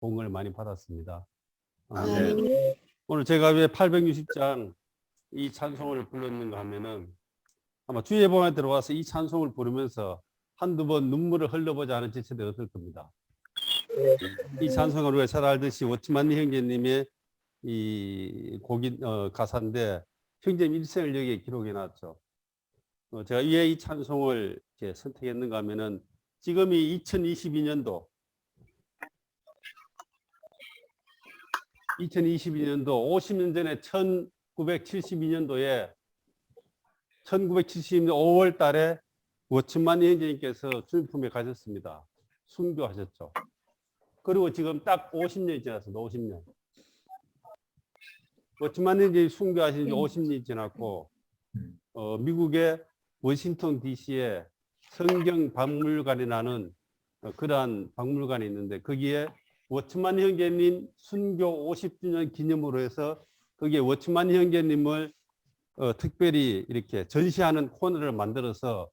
공을 많이 받았습니다. 네. 오늘 제가 왜 860장 이 찬송을 불렀는가 하면은 아마 주예봉에 들어와서 이 찬송을 부르면서 한두 번 눈물을 흘려보지 않은 지체들이 없을 겁니다. 이 찬송을 우리가 잘 알듯이 워치만니 형제님의 이 곡인 가사인데 형제님 일생을 여기에 기록해 놨죠. 제가 왜 이 찬송을 이렇게 선택했는가 하면은 지금이 2022년도 50년 전에 1972년도에 5월 달에 워치만니 형제님께서 주님품에 가셨습니다. 순교하셨죠. 그리고 지금 딱 50년이 지났습니다. 50년. 워치만니 형제님 순교하신 지 50년이 지났고 미국의 워싱턴 DC에 성경박물관이라는 그러한 박물관이 있는데 거기에 워치만니 형제님 순교 50주년 기념으로 해서 거기에 워치만니 형제님을 특별히 이렇게 전시하는 코너를 만들어서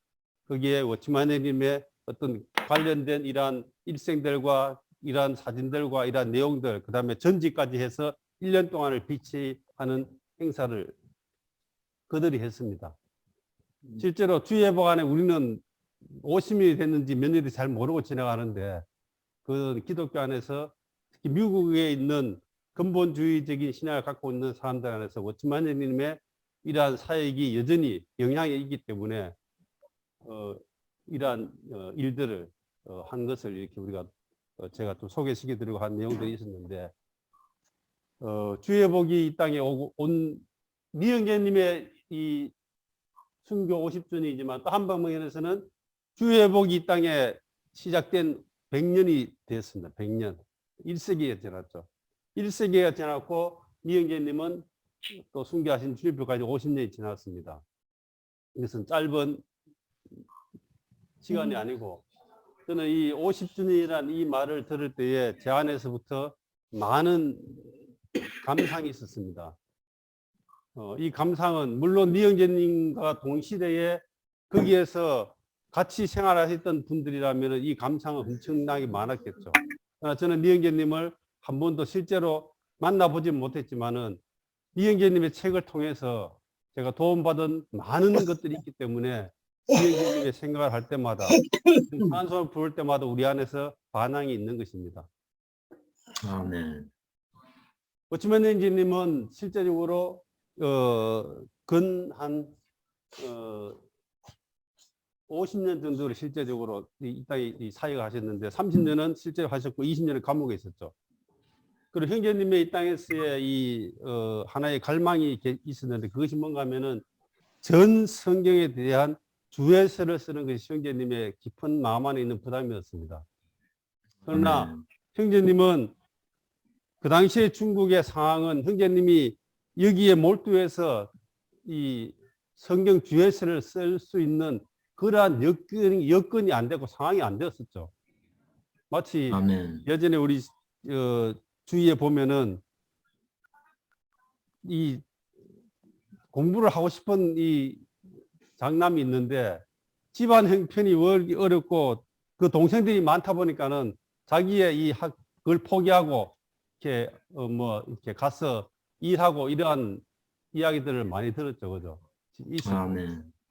거기에 워치만니 형님의 어떤 관련된 이러한 일생들과 이러한 사진들과 이러한 내용들 그 다음에 전지까지 해서 1년 동안을 비치하는 행사를 그들이 했습니다. 실제로 주예복 안에 우리는 50년이 됐는지 몇 년이 잘 모르고 지나가는데 그 기독교 안에서 특히 미국에 있는 근본주의적인 신앙을 갖고 있는 사람들 안에서 워치만니 형님의 이러한 사역이 여전히 영향이 있기 때문에 이러한 일들을 한 것을 이렇게 우리가 제가 또 소개시켜드리고 한 내용들이 있었는데 주예복이 이 땅에 온 미형제님의 이 순교 50주년이지만 또 한 방면에서는 주예복이 이 땅에 시작된 100년이 되었습니다. 100년. 1세기가 지났죠. 1세기가 지났고 미형제님은 또 순교하신 주일표까지 50년이 지났습니다. 이것은 짧은 시간이 아니고 저는 이 50주년이라는 이 말을 들을 때에 제 안에서부터 많은 감상이 있었습니다. 이 감상은 물론 미형제님과 동시대에 거기에서 같이 생활하셨던 분들이라면 이 감상은 엄청나게 많았겠죠. 저는 미형제님을 한 번도 실제로 만나보지 못했지만은 미형제님의 책을 통해서 제가 도움받은 많은 것들이 있기 때문에 미형제님의 생각을 할 때마다 찬송을 부를 때마다 우리 안에서 반항이 있는 것입니다. 아멘. 워치만니 형제님은 실제적으로 근 50년 정도를 실제적으로 이 땅에 사역을 하셨는데 30년은 실제로 하셨고 20년은 감옥에 있었죠. 그리고 형제님의 이 땅에서의 이 하나의 갈망이 있었는데 그것이 뭔가 하면은 전 성경에 대한 주해설을 쓰는 것이 형제님의 깊은 마음 안에 있는 부담이었습니다. 그러나 형제님은 그 당시에 중국의 상황은 형제님이 여기에 몰두해서 이 성경 주해설을 쓸 수 있는 그러한 여건이 안 되고 상황이 안 되었었죠. 마치 예전에 우리 주위에 보면은 이 공부를 하고 싶은 이 장남이 있는데 집안 형편이 어렵고 그 동생들이 많다 보니까는 자기의 이 학을 포기하고 이렇게 이렇게 가서 일하고 이러한 이야기들을 많이 들었죠, 그죠?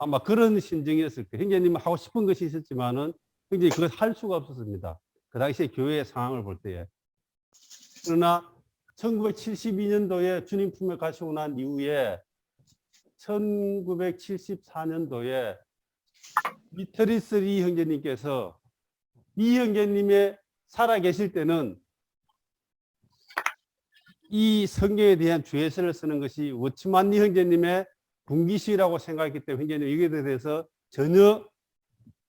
아마 그런 심정이었을 거예요. 형제님은 하고 싶은 것이 있었지만은 형제님 그걸 할 수가 없었습니다. 그 당시에 교회의 상황을 볼 때에. 그러나 1972년도에 주님 품에 가시고 난 이후에 1974년도에 미터리스 리 형제님께서 이 형제님의 살아계실 때는 이 성경에 대한 주해설을 쓰는 것이 워치만니 형제님의 분기시라고 생각했기 때문에 형제님 여기에 대해서 전혀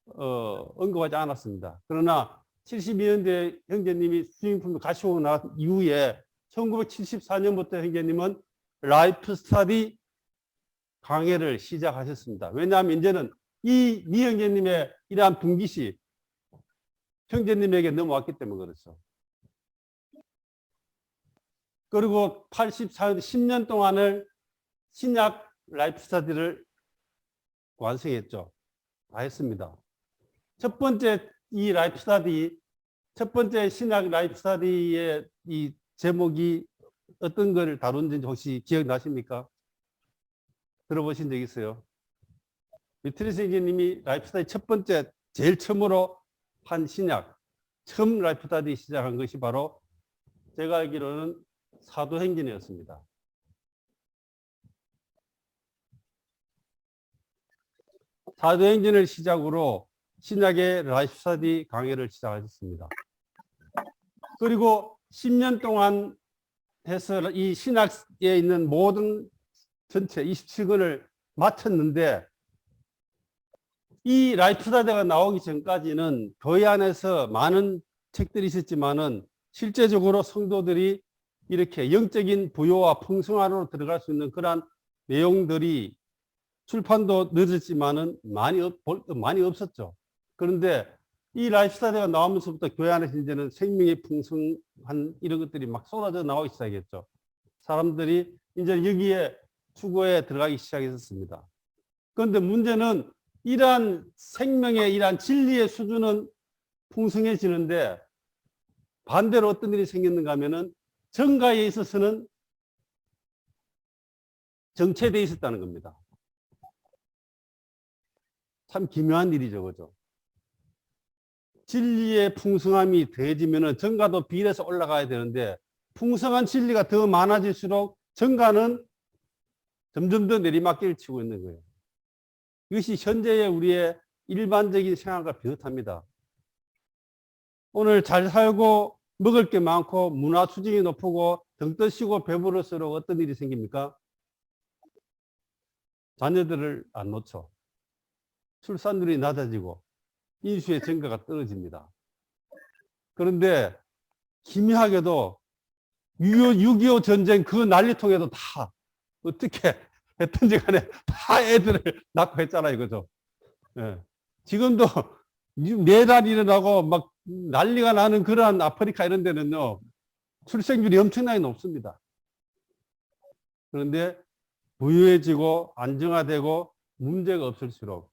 언급하지 않았습니다. 그러나 72년대 형제님이 주님품에 가시고 난 이후에 1974년부터 형제님은 라이프 스터디 강해를 시작하셨습니다. 왜냐하면 이제는 이 형제님의 이러한 분기시 형제님에게 넘어왔기 때문에 그렇죠. 그리고 84년 10년 동안을 신약 라이프 스터디를 완성했죠. 다 했습니다. 첫 번째 이 라이프 스터디 첫 번째 신약 라이프 스타디의 이 제목이 어떤 걸 다룬지 혹시 기억나십니까? 들어보신 적 있어요? 위트리스 님이 라이프 스타디 첫 번째 제일 처음으로 한 신약, 처음 라이프 스타디 시작한 것이 바로 제가 알기로는 사도행전이었습니다. 사도행전을 시작으로 신약의 라이프 스타디 강의를 시작하셨습니다. 그리고 10년 동안 해서 이 신약에 있는 모든 전체 27권을 마쳤는데 이 라이프 스타디가 나오기 전까지는 교회 안에서 많은 책들이 있었지만은 실제적으로 성도들이 이렇게 영적인 부요와 풍성함으로 들어갈 수 있는 그러한 내용들이 출판도 늦었지만은 많이 없었죠. 그런데 이 라이프 스타디가 나오면서부터 교회 안에서 이제는 생명의 풍성한 이런 것들이 막 쏟아져 나오기 시작했죠. 사람들이 이제 여기에 추구에 들어가기 시작했습니다. 그런데 문제는 이러한 생명의 이러한 진리의 수준은 풍성해지는데 반대로 어떤 일이 생겼는가 하면은 정가에 있어서는 정체되어 있었다는 겁니다. 참 기묘한 일이죠, 그죠? 진리의 풍성함이 더해지면은 정가도 비례해서 올라가야 되는데 풍성한 진리가 더 많아질수록 정가는 점점 더 내리막길을 치고 있는 거예요. 이것이 현재의 우리의 일반적인 생활과 비슷합니다. 오늘 잘 살고 먹을 게 많고 문화 수준이 높고 등 떠시고 배부를수록 어떤 일이 생깁니까? 자녀들을 안 놓죠. 출산율이 낮아지고 인수의 증가가 떨어집니다. 그런데 기묘하게도 6.25 전쟁 그 난리통에도 다 어떻게 했든지 간에 다 애들을 낳고 했잖아요. 그죠? 예. 지금도 매달 일어나고 막 난리가 나는 그러한 아프리카 이런 데는요, 출생률이 엄청나게 높습니다. 그런데 부유해지고 안정화되고 문제가 없을수록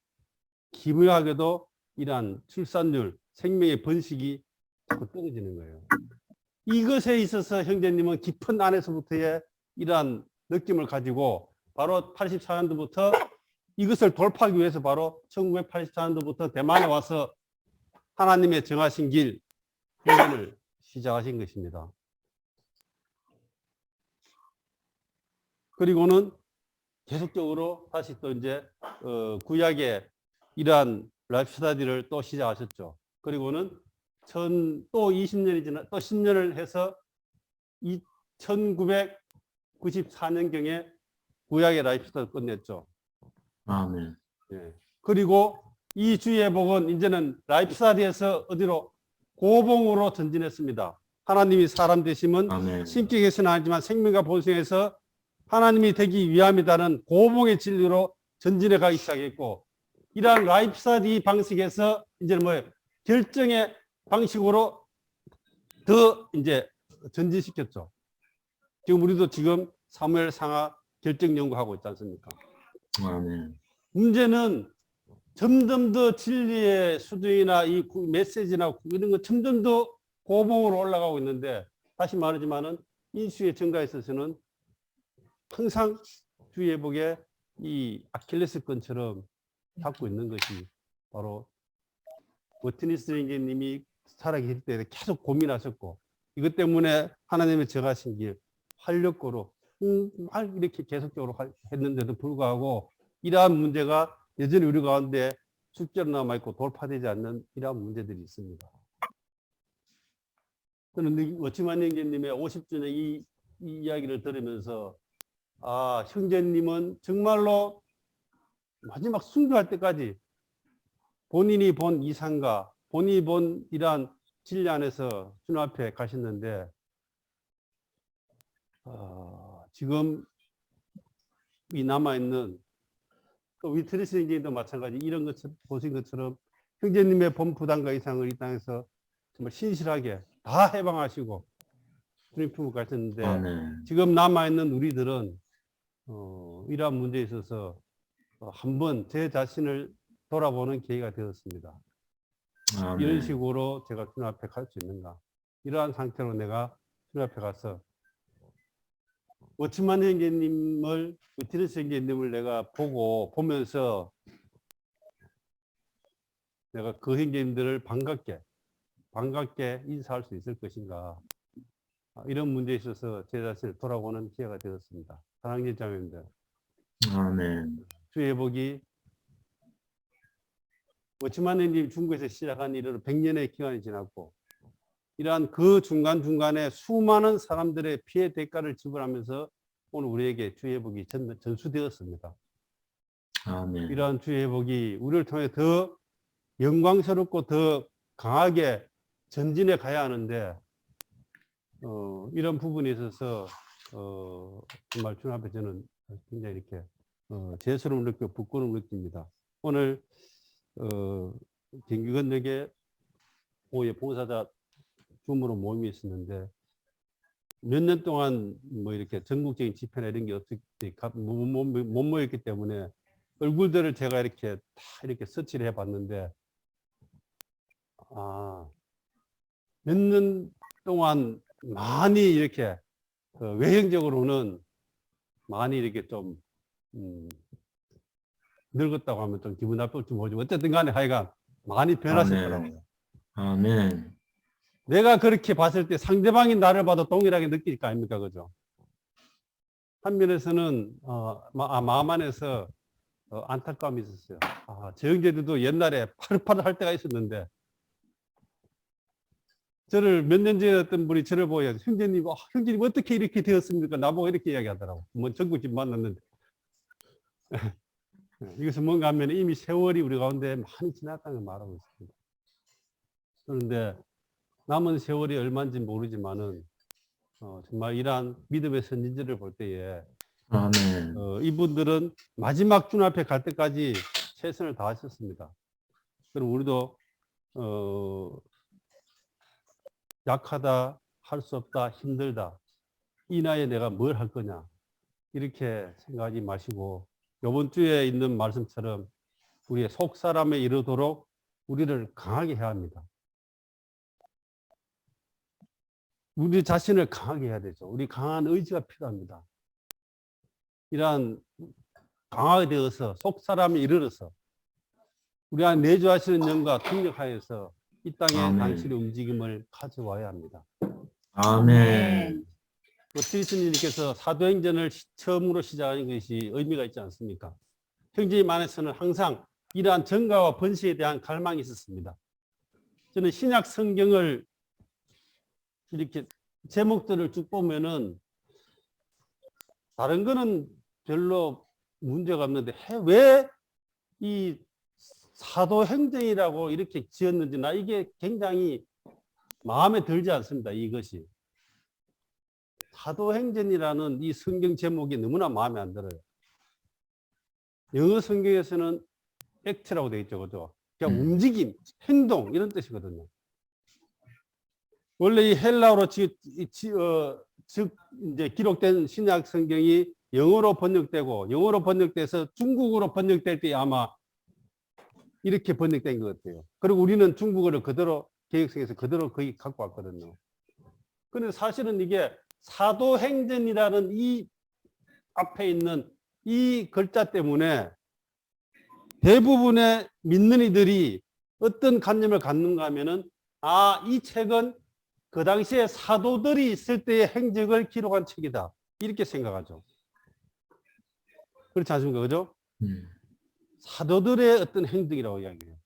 기묘하게도 이러한 출산율, 생명의 번식이 자꾸 떨어지는 거예요. 이것에 있어서 형제님은 깊은 안에서부터의 이러한 느낌을 가지고 바로 84년도부터 이것을 돌파하기 위해서 바로 1984년도부터 대만에 와서 하나님의 정하신 길 훈련을 시작하신 것입니다. 그리고는 계속적으로 다시 또 이제 구약의 이러한 라이프 스타디를 또 시작하셨죠. 그리고는 또 20년이 지나 또 10년을 해서 1994년경에 구약의 라이프 스타디를 끝냈죠. 아멘. 예. 그리고 이 주의 복은 이제는 라이프 스타디에서 어디로 고봉으로 전진했습니다. 하나님이 사람 되심은 아멘. 신께 계시는 아니지만 생명과 본성에서 하나님이 되기 위함이라는 고봉의 진리로 전진해 가기 시작했고, 이러한 라이프 스타디 방식에서 이제는 결정의 방식으로 더 이제 전진시켰죠. 지금 우리도 지금 사무엘 상하 결정 연구하고 있지 않습니까? 아멘. 문제는 점점 더 진리의 수준이나 이 메시지나 이런 거 점점 더 고봉으로 올라가고 있는데, 다시 말하지만은 인수의 증가에 있어서는 항상 주예복의 이 아킬레스건처럼 잡고 있는 것이 바로 워트니스 님이 살아계실 때 계속 고민하셨고, 이것 때문에 하나님의 정하신 길 활력고로 이렇게 계속적으로 했는데도 불구하고 이러한 문제가 여전히 우리 가운데 숙제로 남아있고 돌파되지 않는 이러한 문제들이 있습니다. 저는 워치만 형제님의 50주년 이 이야기를 들으면서 형제님은 정말로 마지막 순교할 때까지 본인이 본 이상과 본인이 본 이러한 진리 안에서 주님 앞에 가셨는데, 지금 이 남아있는 위트리스 형제님도 마찬가지 이런 것 보신 것처럼 형제님의 본 부담과 이상을 이 땅에서 정말 신실하게 다 해방하시고 주님 품을 가셨는데, 아멘. 지금 남아있는 우리들은 이러한 문제에 있어서 한번 제 자신을 돌아보는 계기가 되었습니다. 아멘. 이런 식으로 제가 주님 앞에 갈 수 있는가? 이러한 상태로 내가 주님 앞에 가서 워치만 형제님을, 위트니스 형제님을 내가 보면서 내가 그 형제님들을 반갑게 인사할 수 있을 것인가? 이런 문제에 있어서 제 자신을 돌아보는 기회가 되었습니다. 사랑하는 자매님들, 아멘. 주의 복이 워치만 형님 중국에서 시작한 일으로 100년의 기간이 지났고, 이러한 그 중간중간에 수많은 사람들의 피해 대가를 지불하면서 오늘 우리에게 주의 복이 전수되었습니다. 아멘. 이러한 주의 복이 우리를 통해 더 영광스럽고 더 강하게 전진해 가야 하는데, 이런 부분에 있어서 정말 주님 앞에 저는 굉장히 이렇게 죄스러움을 느끼고 부끄러움을 느낍니다. 오늘 경기건역에 오후에 봉사자 줌으로 모임이 있었는데, 몇 년 동안 뭐 이렇게 전국적인 집회나 이런 게 없었기, 못 모였기 때문에 얼굴들을 제가 이렇게 다 이렇게 서치를 해봤는데, 몇 년 동안 많이 이렇게 외형적으로는 많이 이렇게 좀 늙었다고 하면 좀 기분 나쁠지 모르지만 어쨌든 간에 하여간 많이 변하셨더라고요. 아멘. 내가 그렇게 봤을 때 상대방이 나를 봐도 동일하게 느낄 거 아닙니까? 그죠? 한 면에서는 마음 안에서 안타까움이 있었어요. 저 형제들도 옛날에 파릇파릇 할 때가 있었는데, 저를 몇 년 전에 어떤 분이 저를 보고 형제님 어떻게 이렇게 되었습니까? 나보고 이렇게 이야기하더라고. 뭐 전국집 만났는데. 이것은 뭔가 하면 이미 세월이 우리 가운데 많이 지났다는 걸 말하고 있습니다. 그런데 남은 세월이 얼마인지 모르지만은 정말 이러한 믿음의 선진들을 볼 때에 아멘. 이분들은 마지막 주님 앞에 갈 때까지 최선을 다하셨습니다. 그럼 우리도 약하다, 할 수 없다, 힘들다, 이 나이에 내가 뭘 할 거냐, 이렇게 생각하지 마시고 이번 주에 있는 말씀처럼 우리의 속 사람에 이르도록 우리를 강하게 해야 합니다. 우리 자신을 강하게 해야 되죠. 우리 강한 의지가 필요합니다. 이러한 강하게 되어서 속 사람에 이르러서 우리 안 내주하시는 영과 통력하여서 이 땅에 아멘. 당신의 움직임을 가져와야 합니다. 아멘. 트리스님께서 사도행전을 처음으로 시작하는 것이 의미가 있지 않습니까? 형제님 안에서는 항상 이러한 정가와 번시에 대한 갈망이 있었습니다. 저는 신약 성경을 이렇게 제목들을 쭉 보면은 다른 거는 별로 문제가 없는데 왜 이 사도행전이라고 이렇게 지었는지 나 이게 굉장히 마음에 들지 않습니다. 이것이 사도행전이라는 이 성경 제목이 너무나 마음에 안 들어요. 영어 성경에서는 액트라고 되어 있죠, 그죠? 그냥 움직임, 행동 이런 뜻이거든요. 원래 이 헬라어로 이제 기록된 신약 성경이 영어로 번역돼서 중국어로 번역될 때 아마 이렇게 번역된 것 같아요. 그리고 우리는 중국어를 그대로 개혁성에서 그대로 거의 갖고 왔거든요. 그런데 사실은 이게 사도행전이라는 이 앞에 있는 이 글자 때문에 대부분의 믿는 이들이 어떤 관념을 갖는가 하면은 이 책은 그 당시에 사도들이 있을 때의 행적을 기록한 책이다. 이렇게 생각하죠. 그렇지 않습니까? 그죠? 사도들의 어떤 행동이라고 이야기해요.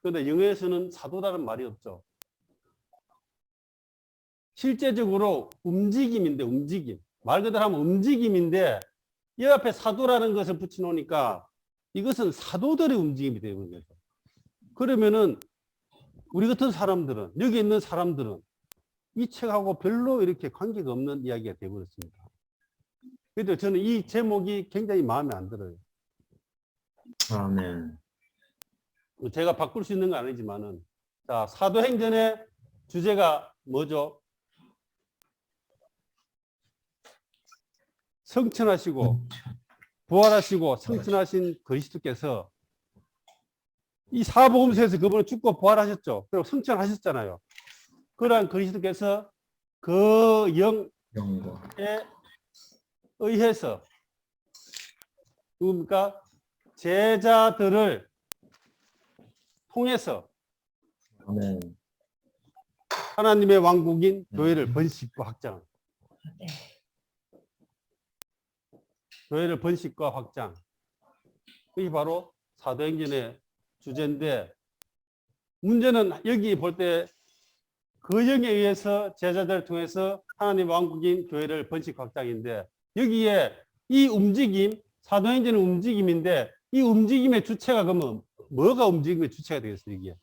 그런데 영어에서는 사도라는 말이 없죠. 실제적으로 움직임인데 움직임. 말 그대로 하면 움직임인데 이 앞에 사도라는 것을 붙여놓으니까 이것은 사도들의 움직임이 되는 거죠. 그러면은 우리 같은 사람들은, 여기 있는 사람들은 이 책하고 별로 이렇게 관계가 없는 이야기가 되어버렸습니다. 그래도 저는 이 제목이 굉장히 마음에 안 들어요. 아멘. 제가 바꿀 수 있는 건 아니지만은, 자, 사도행전의 주제가 뭐죠? 성천하시고, 부활하시고, 성천하신 그리스도께서 이 사복음서에서 그분은 죽고 부활하셨죠. 그리고 승천하셨잖아요. 그러한 그리스도께서 그 영에 영과 의해서 누굽니까? 제자들을 통해서 아멘. 하나님의 왕국인 교회를 번식과 확장. 교회를 번식과 확장. 그게 바로 사도행전의 주제인데, 문제는 여기 볼 때 그 영에 의해서 제자들을 통해서 하나님 왕국인 교회를 번식 확장인데, 여기에 이 움직임, 사도행전의 움직임인데, 이 움직임의 주체가 그러면 뭐가 움직임의 주체가 되겠어요, 이게?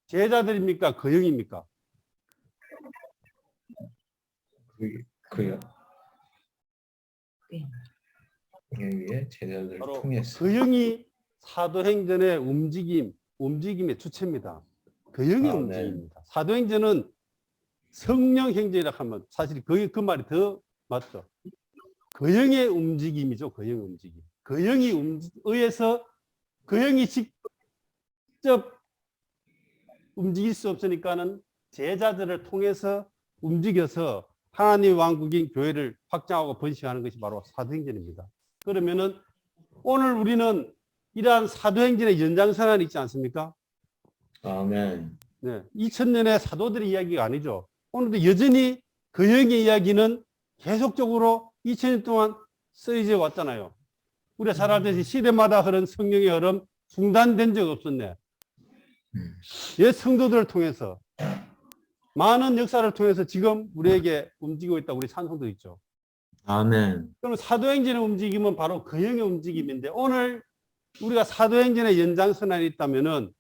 제자들입니까? 그 영입니까? 그요. 위에 제자들을 바로 통해서. 그 영이 사도행전의 움직임의 주체입니다. 그 영의 아, 네. 움직임입니다. 사도행전은 성령 행전이라 하면 사실 그 말이 더 맞죠. 그 영의 움직임이죠. 그 영의 움직임. 그 영이 의해서 그 영이 직접 움직일 수 없으니까는 제자들을 통해서 움직여서 하나님 왕국인 교회를 확장하고 번식하는 것이 바로 사도행전입니다. 그러면은 오늘 우리는 이러한 사도행전의 연장선언이 있지 않습니까? 아멘. 네, 2000년의 사도들의 이야기가 아니죠. 오늘도 여전히 그 영의 이야기는 계속적으로 2000년 동안 쓰여져 왔잖아요. 우리가 잘 알듯이 시대마다 흐른 성령의 흐름 중단된 적 없었네. 옛 성도들을 통해서 많은 역사를 통해서 지금 우리에게 움직이고 있다. 우리 찬송도 있죠. 아멘. 그럼 사도행전의 움직임은 바로 그 영의 움직임인데, 오늘 우리가 사도행전의 연장선언이 있다면은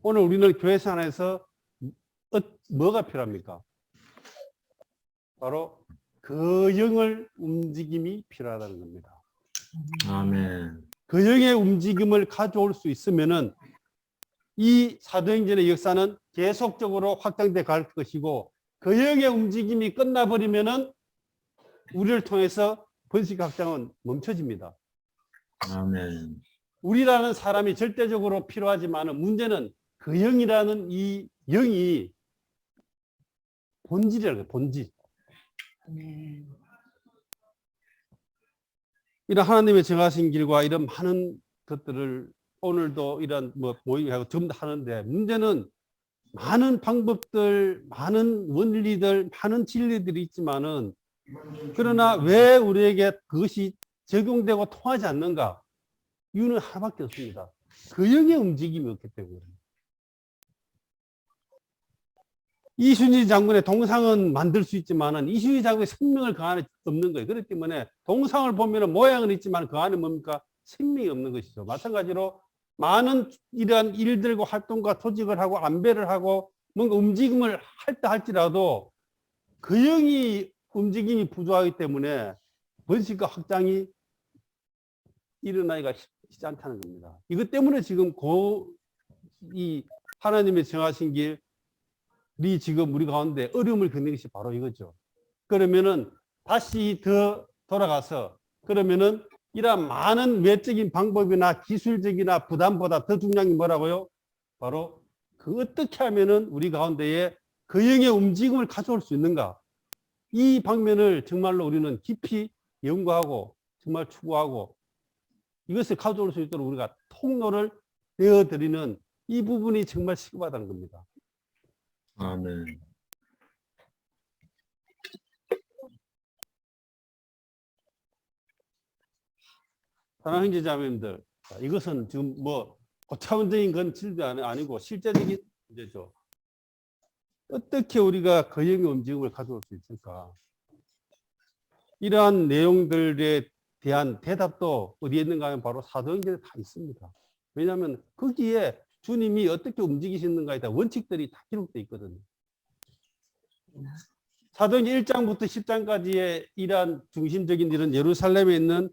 오늘 우리는 교회 생활에서 뭐가 필요합니까? 바로 그 영을 움직임이 필요하다는 겁니다. 아멘. 그 영의 움직임을 가져올 수 있으면은 이 사도행전의 역사는 계속적으로 확장돼 갈 것이고, 그 영의 움직임이 끝나버리면은 우리를 통해서 번식 확장은 멈춰집니다. 아멘. 우리라는 사람이 절대적으로 필요하지만 문제는 그 영이라는 이 영이 본질이라는 거예요. 본질. 이런 하나님의 정하신 길과 이런 많은 것들을 오늘도 이런 모임하고 전부 다 하는데, 문제는 많은 방법들, 많은 원리들, 많은 진리들이 있지만은, 그러나 왜 우리에게 그것이 적용되고 통하지 않는가? 이유는 하나밖에 없습니다. 그 영의 움직임이 없기 때문에. 이순신 장군의 동상은 만들 수 있지만은 이순신 장군의 생명을 그 안에 없는 거예요. 그렇기 때문에 동상을 보면은 모양은 있지만 그 안에 뭡니까? 생명이 없는 것이죠. 마찬가지로 많은 이러한 일들과 활동과 조직을 하고 안배를 하고 뭔가 움직임을 할다 할지라도 그 영이 움직임이 부족하기 때문에 번식과 확장이 일어나기가 쉽지 않다는 겁니다. 이것 때문에 지금 이 하나님의 정하신 길이 지금 우리 가운데 어려움을 겪는 것이 바로 이거죠. 그러면은 다시 더 돌아가서, 그러면은 이러한 많은 외적인 방법이나 기술적이나 부담보다 더 중요한 게 뭐라고요? 바로 그 어떻게 하면은 우리 가운데에 그 영의 움직임을 가져올 수 있는가? 이 방면을 정말로 우리는 깊이 연구하고 정말 추구하고 이것을 가져올 수 있도록 우리가 통로를 내어드리는 이 부분이 정말 시급하다는 겁니다. 아멘. 사랑하는 형제자매님들, 이것은 지금 고차원적인 건 질도 아니고 실제적인 문제죠. 어떻게 우리가 그 영의 움직임을 가져올 수 있을까? 이러한 내용들에 대한 대답도 어디에 있는가 하면 바로 사도행전에 다 있습니다. 왜냐하면 거기에 주님이 어떻게 움직이시는가에 대한 원칙들이 다 기록되어 있거든요. 사도행전 1장부터 10장까지의 이러한 중심적인 일은 예루살렘에 있는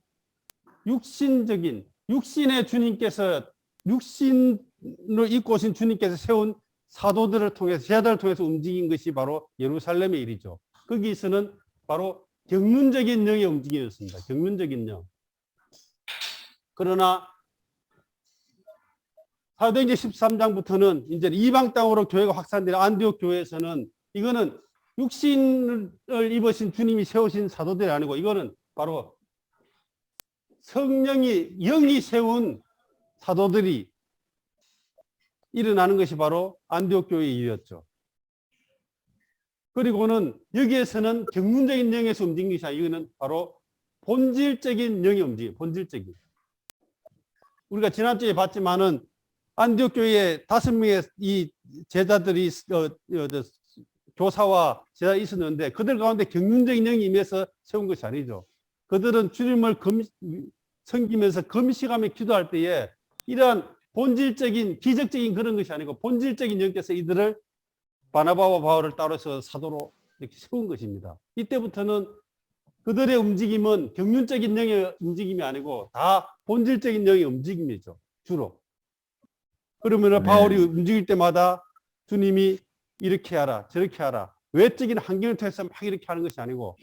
육신의 주님께서, 육신을 입고 오신 주님께서 세운 사도들을 통해서, 제자들을 통해서 움직인 것이 바로 예루살렘의 일이죠. 거기서는 바로 경륜적인 영의 움직임이었습니다. 경륜적인 영. 그러나 사도행전 13장부터는 이제 이방 땅으로 교회가 확산되는 안디옥 교회에서는 이거는 육신을 입으신 주님이 세우신 사도들이 아니고 이거는 바로 성령이 영이 세운 사도들이 일어나는 것이 바로 안디옥 교회의 일이었죠. 그리고는 여기에서는 경륜적인 영에서 움직이는 것이 아니라 이거는 바로 본질적인 영의 움직임, 본질적인. 우리가 지난주에 봤지만은 안디옥 교회에 5명의 이 제자들이 교사와 제자 있었는데 그들 가운데 경륜적인 영이 임해서 세운 것이 아니죠. 그들은 주님을 섬기면서 금식하며 기도할 때에 이러한 본질적인 기적적인 그런 것이 아니고 본질적인 영께서 이들을 바나바와 바울을 따로서 사도로 이렇게 세운 것입니다. 이때부터는 그들의 움직임은 경륜적인 영의 움직임이 아니고 다 본질적인 영의 움직임이죠. 주로. 그러면 바울이 움직일 때마다 주님이 이렇게 하라 저렇게 하라 외적인 환경을 통해서 막 이렇게 하는 것이 아니고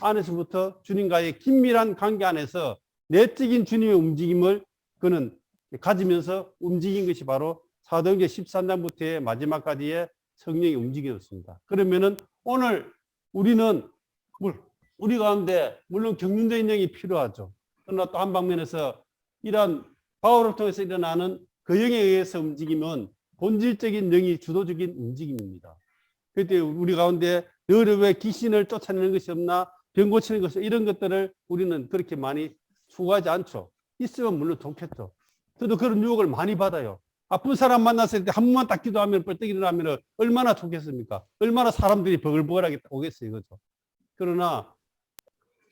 안에서부터 주님과의 긴밀한 관계 안에서 내적인 주님의 움직임을 그는 가지면서 움직인 것이 바로 사도행전 13장부터의 마지막까지의 성령의 움직임이었습니다. 그러면은 오늘 우리는 우리 가운데 물론 경륜적인 영이 필요하죠. 그러나 또 한 방면에서 이러한 바울을 통해서 일어나는 그 영에 의해서 움직임은 본질적인 영이 주도적인 움직임입니다. 그때 우리 가운데 너를 왜 귀신을 쫓아내는 것이 없나 병 고치는 것이 이런 것들을 우리는 그렇게 많이 추구하지 않죠. 있으면 물론 좋겠죠. 저도 그런 유혹을 많이 받아요. 아픈 사람 만났을 때 한 번만 딱 기도하면 벌떡 일어나면 얼마나 좋겠습니까? 얼마나 사람들이 버글버글하게 오겠어요. 그죠? 그러나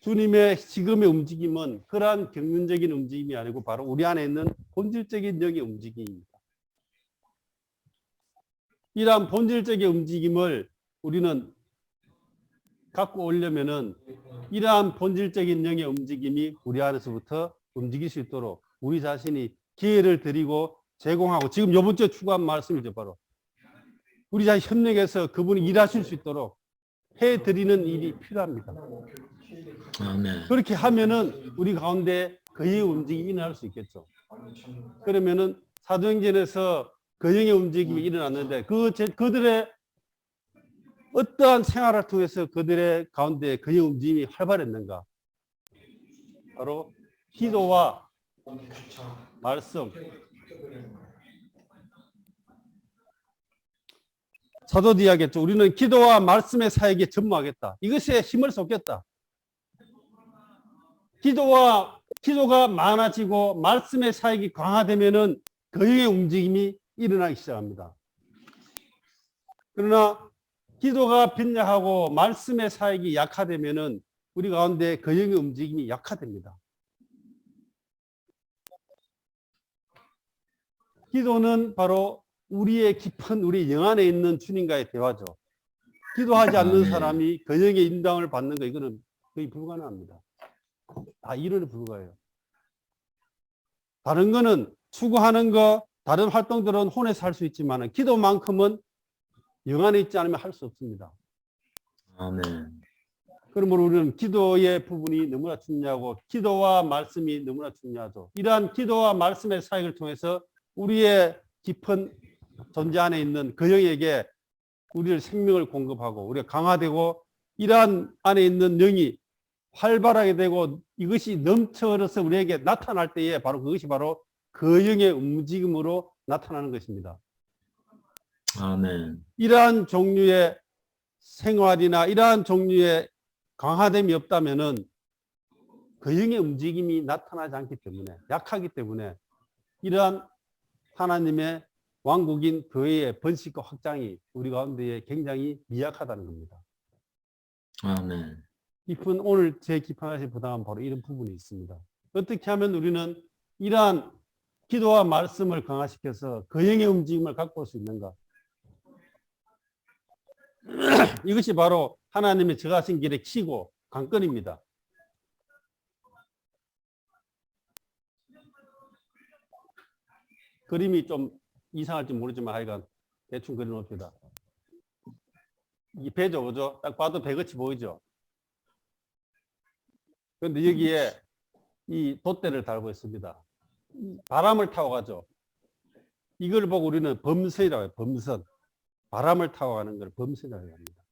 주님의 지금의 움직임은 그러한 경륜적인 움직임이 아니고 바로 우리 안에 있는 본질적인 영의 움직임입니다. 이러한 본질적인 움직임을 우리는 갖고 오려면은 이러한 본질적인 영의 움직임이 우리 안에서부터 움직일 수 있도록 우리 자신이 기회를 드리고 제공하고 지금 이번 주에 추구한 말씀이죠. 바로 우리 자신 협력해서 그분이 일하실 수 있도록 해드리는 일이 필요합니다. 아멘. 그렇게 하면은 우리 가운데 그의 움직임이 일어날 수 있겠죠. 그러면은 사도행전에서 그 영의 움직임이 일어났는데 그들의 어떠한 생활을 통해서 그들의 가운데 그의 움직임이 활발했는가? 바로 기도와 말씀. 사도도 이야기했죠. 우리는 기도와 말씀의 사역에 전무하겠다. 이것에 힘을 쏟겠다. 기도가 많아지고 말씀의 사역이 강화되면은 그 영의 움직임이 일어나기 시작합니다. 그러나 기도가 빈약하고 말씀의 사역이 약화되면은 우리 가운데 그 영의 움직임이 약화됩니다. 기도는 바로 우리의 깊은 우리 영 안에 있는 주님과의 대화죠. 기도하지 않는 사람이 그 영의 인도함을 받는 거 이거는 거의 불가능합니다. 다 이론에 불과해요. 다른 거는 추구하는 거, 다른 활동들은 혼에서 할 수 있지만 기도만큼은 영 안에 있지 않으면 할 수 없습니다. 아멘. 그러므로 우리는 기도의 부분이 너무나 중요하고 기도와 말씀이 너무나 중요하죠. 이러한 기도와 말씀의 사역을 통해서 우리의 깊은 존재 안에 있는 그 영에게 우리를 생명을 공급하고 우리가 강화되고 이러한 안에 있는 영이 활발하게 되고 이것이 넘쳐 흘러서 우리에게 나타날 때에 바로 그것이 바로 그 영의 움직임으로 나타나는 것입니다. 아멘. 이러한 종류의 생활이나 이러한 종류의 강화됨이 없다면은 그 영의 움직임이 나타나지 않기 때문에 약하기 때문에 이러한 하나님의 왕국인 교회의 번식과 확장이 우리 가운데에 굉장히 미약하다는 겁니다. 아멘. 오늘 제 깊은 부담은 바로 이런 부분이 있습니다. 어떻게 하면 우리는 이러한 기도와 말씀을 강화시켜서 그 영의 움직임을 갖고 올 수 있는가? 이것이 바로 하나님의 저하신 길의 키고 관건입니다. 그림이 좀 이상할지 모르지만 하여간 대충 그려놓읍시다. 이 배죠, 그죠? 딱 봐도 배같이 보이죠? 그런데 여기에 이 돛대를 달고 있습니다. 바람을 타고 가죠. 이걸 보고 우리는 범선이라고 해요. 범선. 바람을 타고 가는 걸 범선이라고 합니다.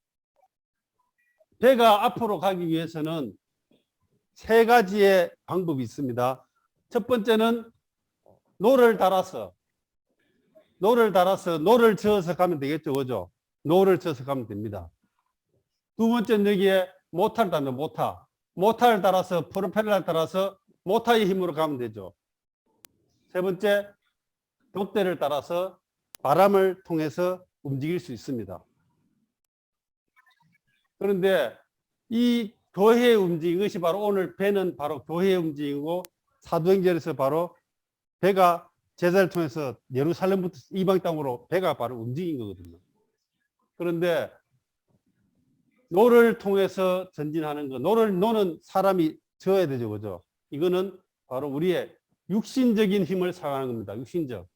배가 앞으로 가기 위해서는 세 가지의 방법이 있습니다. 첫 번째는 노를 달아서 노를 저어서 가면 되겠죠. 그죠? 노를 저어서 가면 됩니다. 두 번째는 여기에 모타를 달면 모타를 달아서 프로펠러를 달아서 모타의 힘으로 가면 되죠. 세 번째, 돛대를 따라서 바람을 통해서 움직일 수 있습니다. 그런데 이 교회의 움직임, 이것이 바로 오늘 배는 바로 교회의 움직임이고 사도행전에서 바로 배가 제자를 통해서 예루살렘부터 이방 땅으로 배가 바로 움직인 거거든요. 그런데 노를 통해서 전진하는 거, 노는 사람이 져야 되죠, 그죠? 이거는 바로 우리의 육신적인 힘을 사용하는 겁니다. 육신적.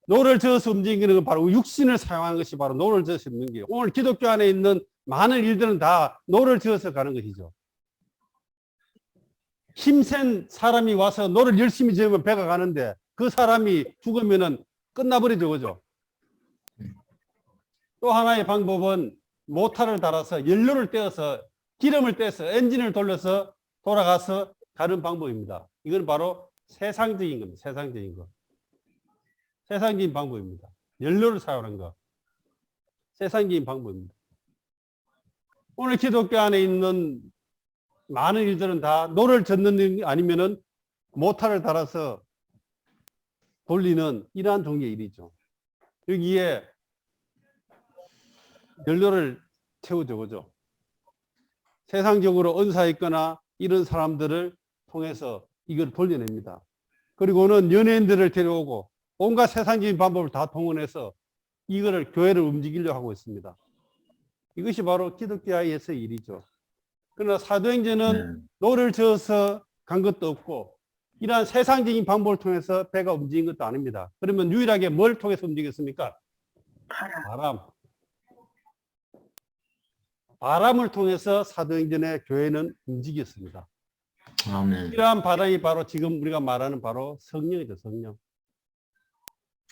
노를 저어서 움직이는 건 바로 육신을 사용하는 것이 바로 노를 저어서 움직이는 거예요. 오늘 기독교 안에 있는 많은 일들은 다 노를 저어서 가는 것이죠. 힘센 사람이 와서 노를 열심히 저으면 배가 가는데 그 사람이 죽으면은 끝나버리죠, 그죠? 또 하나의 방법은 모터를 달아서 연료를 떼어서 기름을 떼서 엔진을 돌려서 돌아가서 가는 방법입니다. 이건 바로 세상적인 겁니다. 세상적인 거. 세상적인 방법입니다. 연료를 사용하는 거. 세상적인 방법입니다. 오늘 기독교 안에 있는 많은 일들은 다 노를 젓는 일 아니면은 모터를 달아서 돌리는 이러한 종류의 일이죠. 여기에 연료를 채우죠, 그죠? 세상적으로 은사 있거나 이런 사람들을 통해서 이걸 돌려냅니다. 그리고는 연예인들을 데려오고 온갖 세상적인 방법을 다 동원해서 이거를 교회를 움직이려고 하고 있습니다. 이것이 바로 기독교에서의 일이죠. 그러나 사도행전은 노를 저어서 간 것도 없고 이러한 세상적인 방법을 통해서 배가 움직인 것도 아닙니다. 그러면 유일하게 뭘 통해서 움직였습니까? 바람을 통해서 사도행전의 교회는 움직였습니다. 아멘. 이러한 바람이 바로 지금 우리가 말하는 바로 성령이죠, 성령.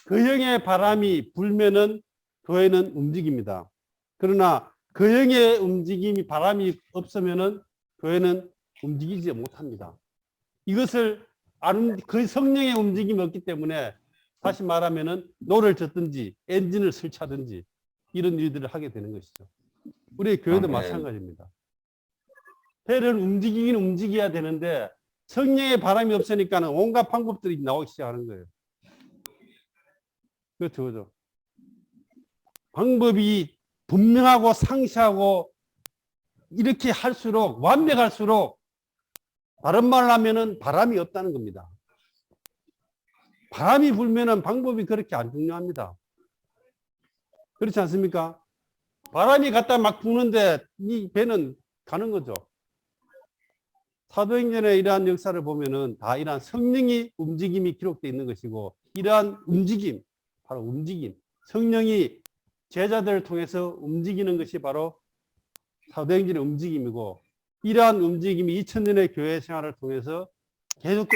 그 형의 바람이 불면은 교회는 움직입니다. 그러나 그 형의 움직임이 바람이 없으면은 교회는 움직이지 못합니다. 이것을 아는 그 성령의 움직임이 없기 때문에 다시 말하면은 노를 젓든지 엔진을 설치하든지 이런 일들을 하게 되는 것이죠. 우리 교회도 마찬가지입니다. 배를 움직이긴 움직여야 되는데 성령의 바람이 없으니까는 온갖 방법들이 나오기 시작하는 거예요. 그렇죠, 그렇죠. 방법이 분명하고 상세하고 이렇게 할수록 완벽할수록 다른 말을 하면은 바람이 없다는 겁니다. 바람이 불면은 방법이 그렇게 안 중요합니다. 그렇지 않습니까? 바람이 갖다 막 부는데 이 배는 가는 거죠. 사도행전의 이러한 역사를 보면은 다 이러한 성령의 움직임이 기록되어 있는 것이고 이러한 움직임, 바로 움직임, 성령이 제자들을 통해서 움직이는 것이 바로 사도행전의 움직임이고 이러한 움직임이 2000년의 교회 생활을 통해서 계속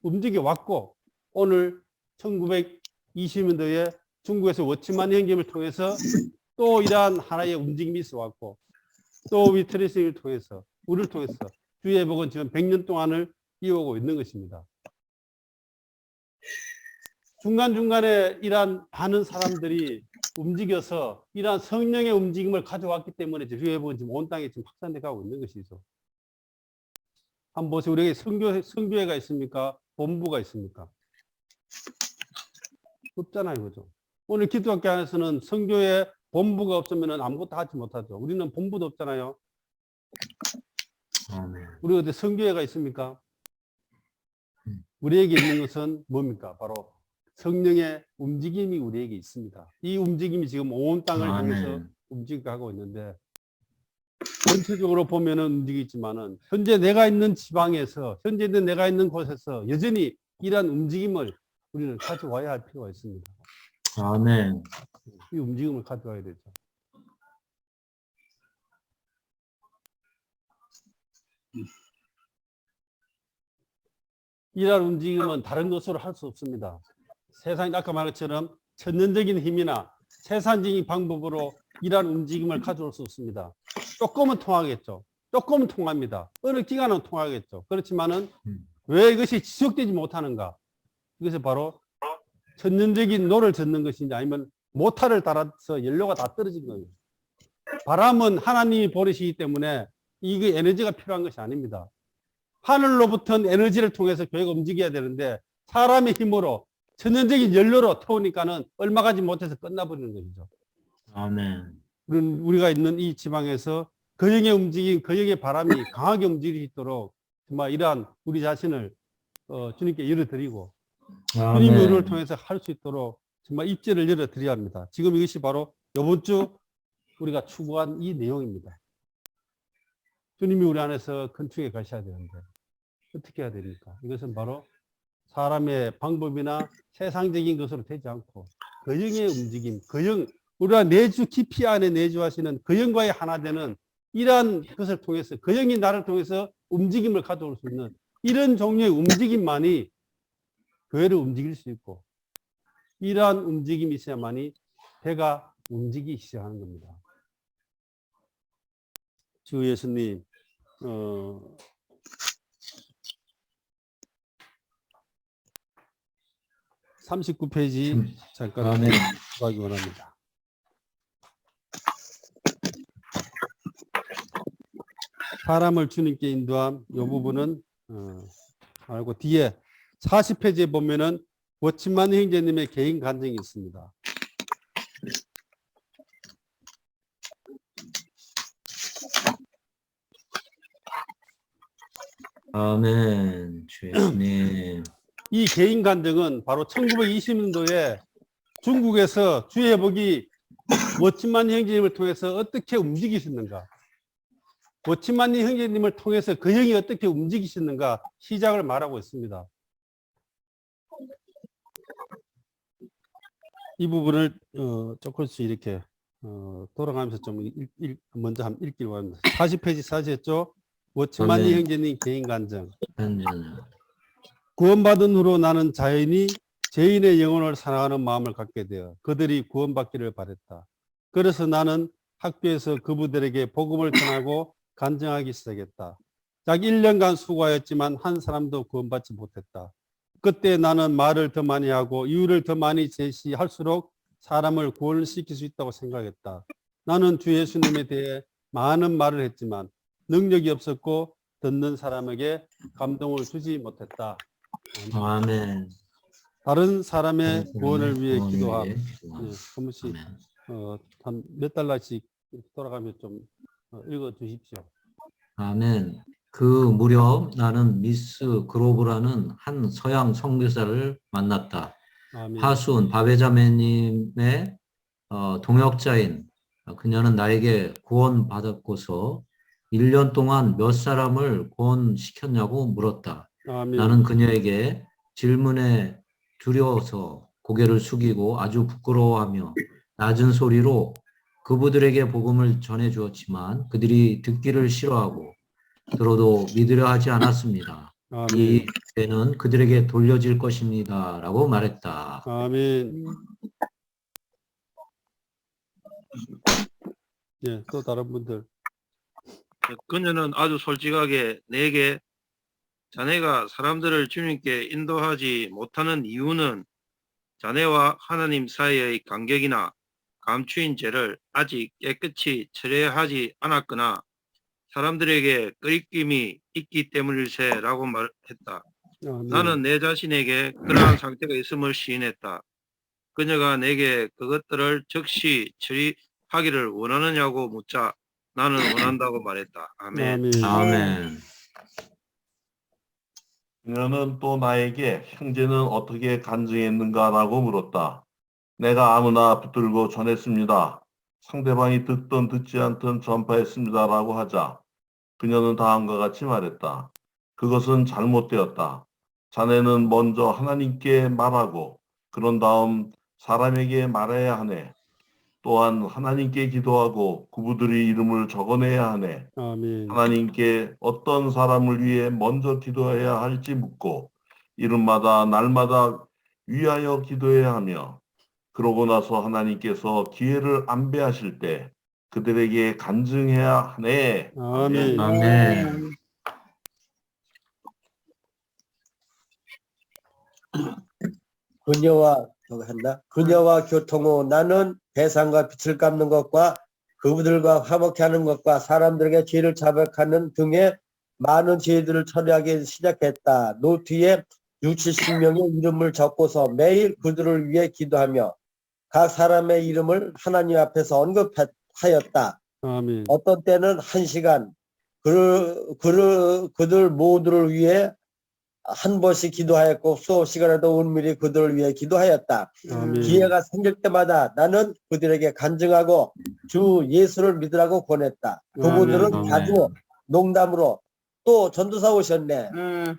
움직여 왔고 오늘 1920년도에 중국에서 워치만 형제를 통해서 또 이러한 하나의 움직임이 있어 왔고 또 위트리스를 통해서 우리를 통해서 주의 복은 지금 100년 동안을 이어오고 있는 것입니다. 중간중간에 이러한 많은 사람들이 움직여서 이러한 성령의 움직임을 가져왔기 때문에 주의 복은 지금 온 땅에 지금 확산돼 가고 있는 것이죠. 한번 보세요. 우리에게 성교회가 있습니까? 본부가 있습니까? 없잖아요. 그죠? 오늘 기독교 안에서는 성교회 본부가 없으면 아무것도 하지 못하죠. 우리는 본부도 없잖아요. 우리 어디 성교회가 있습니까? 우리에게 있는 것은 뭡니까? 바로 성령의 움직임이 우리에게 있습니다. 이 움직임이 지금 온 땅을 향해서 움직여가고 있는데 전체적으로 보면은 움직이지만은 현재 내가 있는 지방에서 현재 내가 있는 곳에서 여전히 이러한 움직임을 우리는 가져와야 할 필요가 있습니다. 아멘. 이 움직임을 가져와야 되죠. 이러한 움직임은 다른 것으로 할 수 없습니다. 세상 아까 말한 것처럼 천연적인 힘이나 세상적인 방법으로 이러한 움직임을 가져올 수 없습니다. 조금은 통하겠죠. 조금은 통합니다. 어느 기간은 통하겠죠. 그렇지만은 왜 이것이 지속되지 못하는가? 이것이 바로 천연적인 노를 젓는 것인지 아니면 모타를 달아서 연료가 다 떨어진 거예요. 바람은 하나님이 보내시기 때문에 이게 에너지가 필요한 것이 아닙니다. 하늘로부터 에너지를 통해서 교회가 움직여야 되는데 사람의 힘으로 천연적인 연료로 태우니까는 얼마 가지 못해서 끝나버리는 것이죠. 아멘. 우리가 있는 이 지방에서 거영의 움직임, 거영의 바람이 강하게 움직일 수 있도록 정말 이러한 우리 자신을 주님께 열어드리고 주님의 은혜를 아멘. 통해서 할 수 있도록 정말 입지를 열어드려야 합니다. 지금 이것이 바로 이번 주 우리가 추구한 이 내용입니다. 주님이 우리 안에서 건축해 가셔야 되는데 어떻게 해야 됩니까? 이것은 바로 사람의 방법이나 세상적인 것으로 되지 않고 거영의 움직임, 거영, 우리가 내주 깊이 안에 내주하시는 거영과의 하나 되는 이러한 것을 통해서 거영이 나를 통해서 움직임을 가져올 수 있는 이런 종류의 움직임만이 교회를 움직일 수 있고 이러한 움직임이 있어야만이 배가 움직이기 시작하는 겁니다. 주 예수님 39페이지 잠깐 아멘. 보기 원합니다. 사람을 주님께 인도함 이 부분은 알고 뒤에 40페이지에 보면은 워치만 형제님의 개인 간증이 있습니다. 아멘. 주 예수님. 이 개인 간증은 바로 1920년도에 중국에서 주회복이 워치만 형제님을 통해서 어떻게 움직이셨는가, 워치만 형제님을 통해서 그 형이 어떻게 움직이셨는가 시작을 말하고 있습니다. 이 부분을 조금씩 이렇게 돌아가면서 좀 먼저 한번 읽기로 합니다. 40페이지 사셨죠? 워치만 아멘. 형제님 개인 간증. 간증. 구원받은 후로 나는 자연히 죄인의 영혼을 사랑하는 마음을 갖게 되어 그들이 구원받기를 바랬다. 그래서 나는 학교에서 그분들에게 복음을 전하고 간증하기 시작했다. 약 1년간 수고하였지만 한 사람도 구원받지 못했다. 그때 나는 말을 더 많이 하고 이유를 더 많이 제시할수록 사람을 구원시킬 수 있다고 생각했다. 나는 주 예수님에 대해 많은 말을 했지만 능력이 없었고 듣는 사람에게 감동을 주지 못했다. 아멘. 다른 사람의 구원을 위해 기도함. 예, 기도함. 한 번씩 아멘. 한 몇 달러씩 돌아가며 좀 읽어 주십시오. 아멘. 그 무렵 나는 미스 그로브라는 한 서양 선교사를 만났다. 아멘. 하순 바베자매님의 동역자인 그녀는 나에게 구원받았고서 1년 동안 몇 사람을 구원시켰냐고 물었다. 아멘. 나는 그녀에게 질문에 두려워서 고개를 숙이고 아주 부끄러워하며 낮은 소리로 그분들에게 복음을 전해주었지만 그들이 듣기를 싫어하고 들어도 믿으려 하지 않았습니다. 아멘. 이 죄는 그들에게 돌려질 것입니다. 라고 말했다. 아멘. 예, 또 다른 분들. 그녀는 아주 솔직하게 내게 자네가 사람들을 주님께 인도하지 못하는 이유는 자네와 하나님 사이의 간격이나 감추인 죄를 아직 깨끗이 철회하지 않았거나 사람들에게 끄리낌이 있기 때문일세라고 말했다. 아멘. 나는 내 자신에게 그러한 상태가 있음을 시인했다. 그녀가 내게 그것들을 즉시 처리하기를 원하느냐고 묻자 나는 원한다고 말했다. 아멘. 아멘. 아멘. 그녀는 또 나에게 형제는 어떻게 간증했는가라고 물었다. 내가 아무나 붙들고 전했습니다. 상대방이 듣든 듣지 않든 전파했습니다라고 하자 그녀는 다음과 같이 말했다. 그것은 잘못되었다. 자네는 먼저 하나님께 말하고 그런 다음 사람에게 말해야 하네. 또한 하나님께 기도하고 그분들의 이름을 적어내야 하네. 아멘. 하나님께 어떤 사람을 위해 먼저 기도해야 할지 묻고 이름마다 날마다 위하여 기도해야 하며 그러고 나서 하나님께서 기회를 안배하실 때 그들에게 간증해야 하네. 아멘. 아멘. 그녀와 교통 후 나는 배상과 빚을 갚는 것과 그분들과 화목케 하는 것과 사람들에게 죄를 자백하는 등의 많은 죄들을 처리하기 시작했다. 노트에 60명의 이름을 적고서 매일 그들을 위해 기도하며 각 사람의 이름을 하나님 앞에서 언급하였다. 아멘. 어떤 때는 1시간 그들 모두를 위해 한 번씩 기도하였고 수업 시간에도 은밀히 그들을 위해 기도하였다. 아멘. 기회가 생길 때마다 나는 그들에게 간증하고 주 예수를 믿으라고 권했다. 그분들은 아멘. 자주 농담으로 또 전도사 오셨네.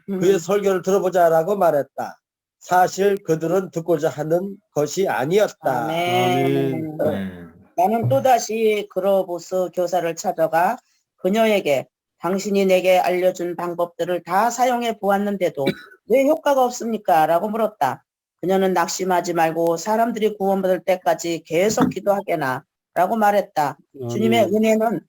그의 설교를 들어보자라고 말했다. 사실 그들은 듣고자 하는 것이 아니었다. 아멘. 네. 나는 또다시 그로보스 교사를 찾아가 그녀에게 당신이 내게 알려준 방법들을 다 사용해 보았는데도 왜 효과가 없습니까? 라고 물었다. 그녀는 낙심하지 말고 사람들이 구원받을 때까지 계속 기도하게나 라고 말했다. 주님의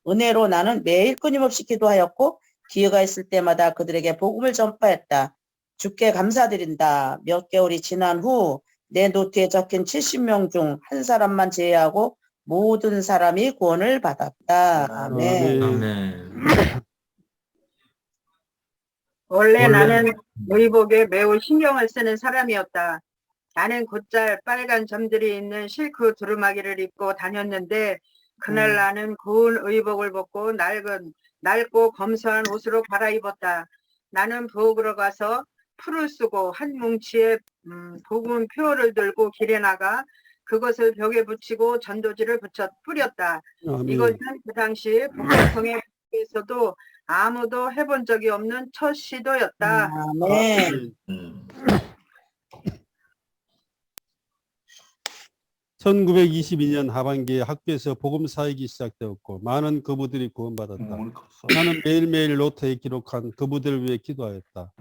은혜로 나는 매일 끊임없이 기도하였고 기회가 있을 때마다 그들에게 복음을 전파했다. 주께 감사드린다. 몇 개월이 지난 후 내 노트에 적힌 70명 중 한 사람만 제외하고 모든 사람이 구원을 받았다. 아멘. 아멘. 원래 원래- 나는 의복에 매우 신경을 쓰는 사람이었다. 나는 곧잘 빨간 점들이 있는 실크 두루마기를 입고 다녔는데 그날 나는 고운 의복을 벗고 낡고 검소한 옷으로 갈아입었다. 나는 부엌으로 가서 풀을 쓰고 한 뭉치의 복음 표를 들고 길에 나가 그것을 벽에 붙이고 전도지를 뿌렸다. 아멘. 이것은 그 당시 복음통에서도 아무도 해본 적이 없는 첫 시도였다. 아멘. 1922년 하반기에 학교에서 복음 사역이 시작되었고 많은 거부들이 구원받았다. 우리 컸어. 나는 매일매일 노트에 기록한 그분들을 위해 기도하였다.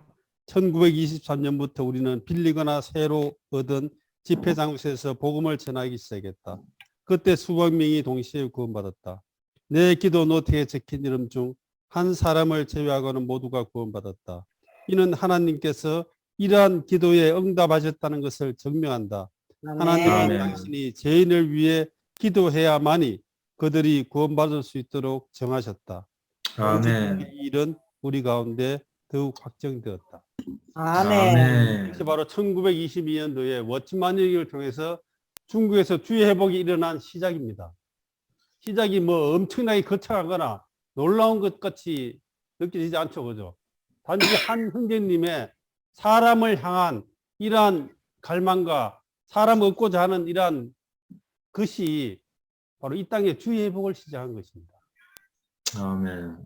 1923년부터 우리는 빌리거나 새로 얻은 집회장소에서 복음을 전하기 시작했다. 그때 수백 명이 동시에 구원받았다. 내 기도 노트에 적힌 이름 중 한 사람을 제외하고는 모두가 구원받았다. 이는 하나님께서 이러한 기도에 응답하셨다는 것을 증명한다. 하나님은 아멘. 당신이 죄인을 위해 기도해야만이 그들이 구원받을 수 있도록 정하셨다. 아멘. 이 일은 우리 가운데 더욱 확정되었다. 아멘. 아멘. 이것이 바로 1922년도에 워치만 일기를 통해서 중국에서 주의 회복이 일어난 시작입니다. 시작이 뭐 엄청나게 거창하거나 놀라운 것 같이 느껴지지 않죠, 그죠? 단지 한 형제님의 사람을 향한 이러한 갈망과 사람 얻고자 하는 이러한 것이 바로 이 땅에 주의 회복을 시작한 것입니다. 아멘.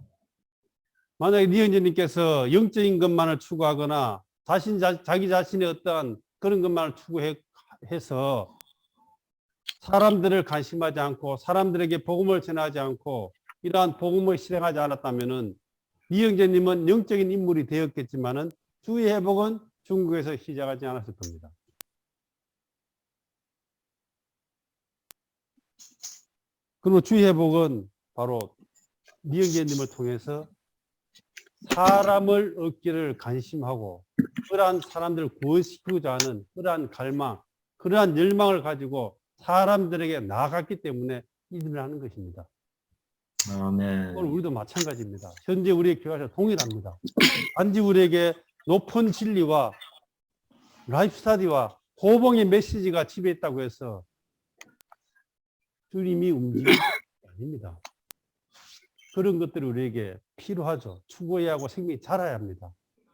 만약에 니은재님께서 영적인 것만을 추구하거나 자기 자신의 어떠한 그런 것만을 추구해서 사람들을 관심하지 않고 사람들에게 복음을 전하지 않고 이러한 복음을 실행하지 않았다면은 니영재님은 영적인 인물이 되었겠지만은 주의 회복은 중국에서 시작하지 않았을 겁니다. 그리고 주의 회복은 바로 니영재님을 통해서 사람을 얻기를 관심하고 그러한 사람들을 구원시키고자 하는 그러한 갈망, 그러한 열망을 가지고 사람들에게 나아갔기 때문에 일어나는 것입니다. 아멘. 오늘 우리도 마찬가지입니다. 현재 우리의 교회가 동일합니다. 단지 우리에게 높은 진리와 라이프 스타디와 호봉의 메시지가 지배했다고 해서 주님이 움직이는 게 아닙니다. 그런 것들이 우리에게 필요하죠. 추구해야 하고 생명이 자라야 합니다.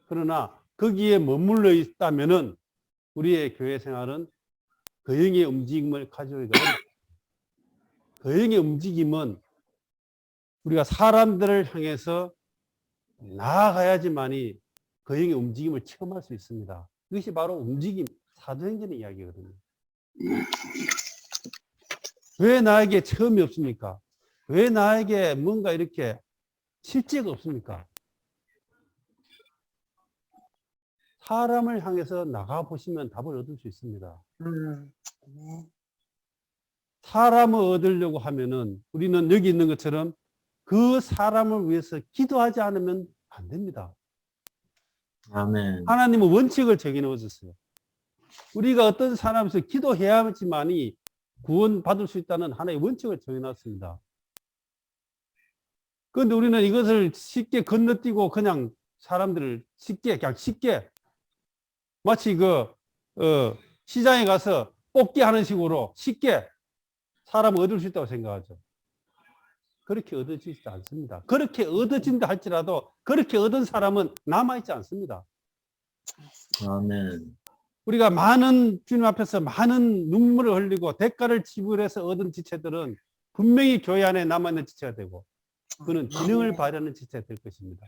그러나 거기에 머물러 있다면은 우리의 교회 생활은 거행의 움직임을 가져야 됩니다. 거행의 움직임은 우리가 사람들을 향해서 나아가야지만이 거행의 움직임을 체험할 수 있습니다. 이것이 바로 움직임, 사도행전의 이야기거든요. 왜 나에게 체험이 없습니까? 왜 나에게 뭔가 이렇게 실제가 없습니까? 사람을 향해서 나가 보시면 답을 얻을 수 있습니다. 네. 사람을 얻으려고 하면은 우리는 여기 있는 것처럼 그 사람을 위해서 기도하지 않으면 안 됩니다. 아멘. 하나님은 원칙을 정해놓으셨어요. 우리가 어떤 사람에서 기도해야지만이 구원받을 수 있다는 하나의 원칙을 정해놨습니다. 그런데 우리는 이것을 쉽게 건너뛰고 그냥 사람들을 그냥 쉽게 마치 시장에 가서 뽑기 하는 식으로 쉽게 사람을 얻을 수 있다고 생각하죠. 그렇게 얻어지지 않습니다. 그렇게 얻어진다 할지라도 그렇게 얻은 사람은 남아있지 않습니다. 아멘. 우리가 주님 앞에서 많은 눈물을 흘리고 대가를 지불해서 얻은 지체들은 분명히 교회 안에 남아있는 지체가 되고 그는 기능을 발휘하는 지체가 될 것입니다.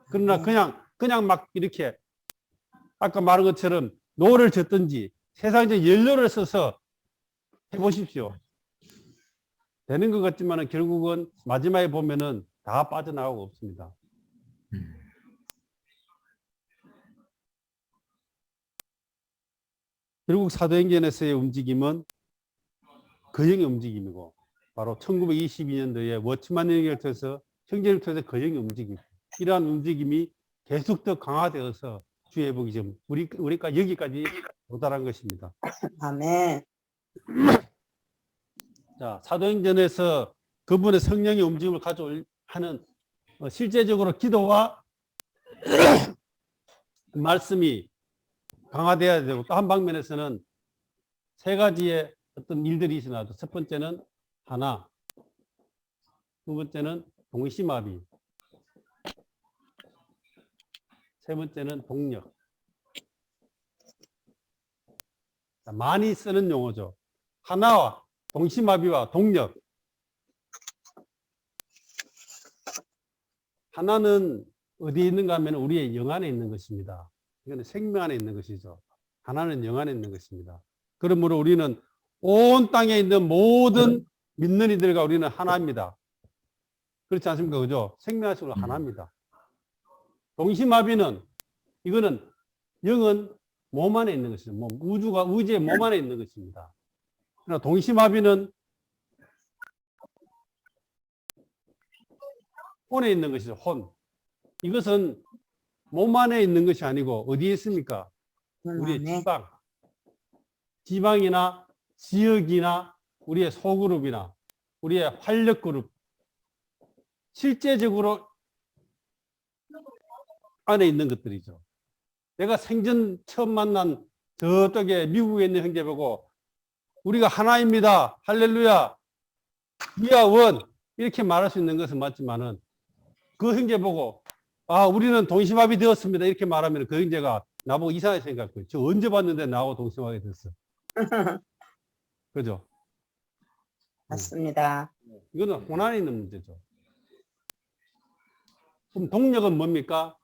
그러나 그냥 막 이렇게 아까 말한 것처럼 노를 젓든지 세상적 연료를 써서 해보십시오. 되는 것 같지만 결국은 마지막에 보면은 다 빠져나가고 없습니다. 결국 사도행전에서의 움직임은 거형의 움직임이고 바로 1922년도에 워치만 영역을 통해서 형제를 통해서 거형의 움직임, 이러한 움직임이 계속 더 강화되어서 주의 복이 지금 우리가 여기까지 도달한 것입니다. 아멘. 자, 사도행전에서 그분의 성령의 움직임을 가져하는 실제적으로 기도와 말씀이 강화되어야 되고 또 한 방면에서는 세 가지의 어떤 일들이 있어나도 첫 번째는 하나, 두 번째는 동시마비, 세 번째는 동력. 자, 많이 쓰는 용어죠. 하나와 동시마비와 동력. 하나는 어디에 있는가 하면 우리의 영 안에 있는 것입니다. 이거는 생명 안에 있는 것이죠. 하나는 영 안에 있는 것입니다. 그러므로 우리는 온 땅에 있는 모든 믿는 이들과 우리는 하나입니다. 그렇지 않습니까? 그죠? 생명하시고 하나입니다. 동시마비는 이거는 영은 몸 안에 있는 것이죠. 우주의 몸 안에 있는 것입니다. 그러나 동시마비는 혼에 있는 것이죠. 혼. 이것은 몸 안에 있는 것이 아니고 어디에 있습니까? 우리의 지방이나 지역이나 우리의 소그룹이나 우리의 활력그룹, 실제적으로 안에 있는 것들이죠. 내가 생전 처음 만난 저쪽에 미국에 있는 형제 보고 우리가 하나입니다. 할렐루야. We are one. 이렇게 말할 수 있는 것은 맞지만은 그 형제 보고 우리는 동시마비 되었습니다. 이렇게 말하면 그 형제가 나보고 이상하게 생각해요. 저 언제 봤는데 나하고 동시마비 됐어. 그죠? 맞습니다. 이거는 혼안에 있는 문제죠. 그럼 동력은 뭡니까?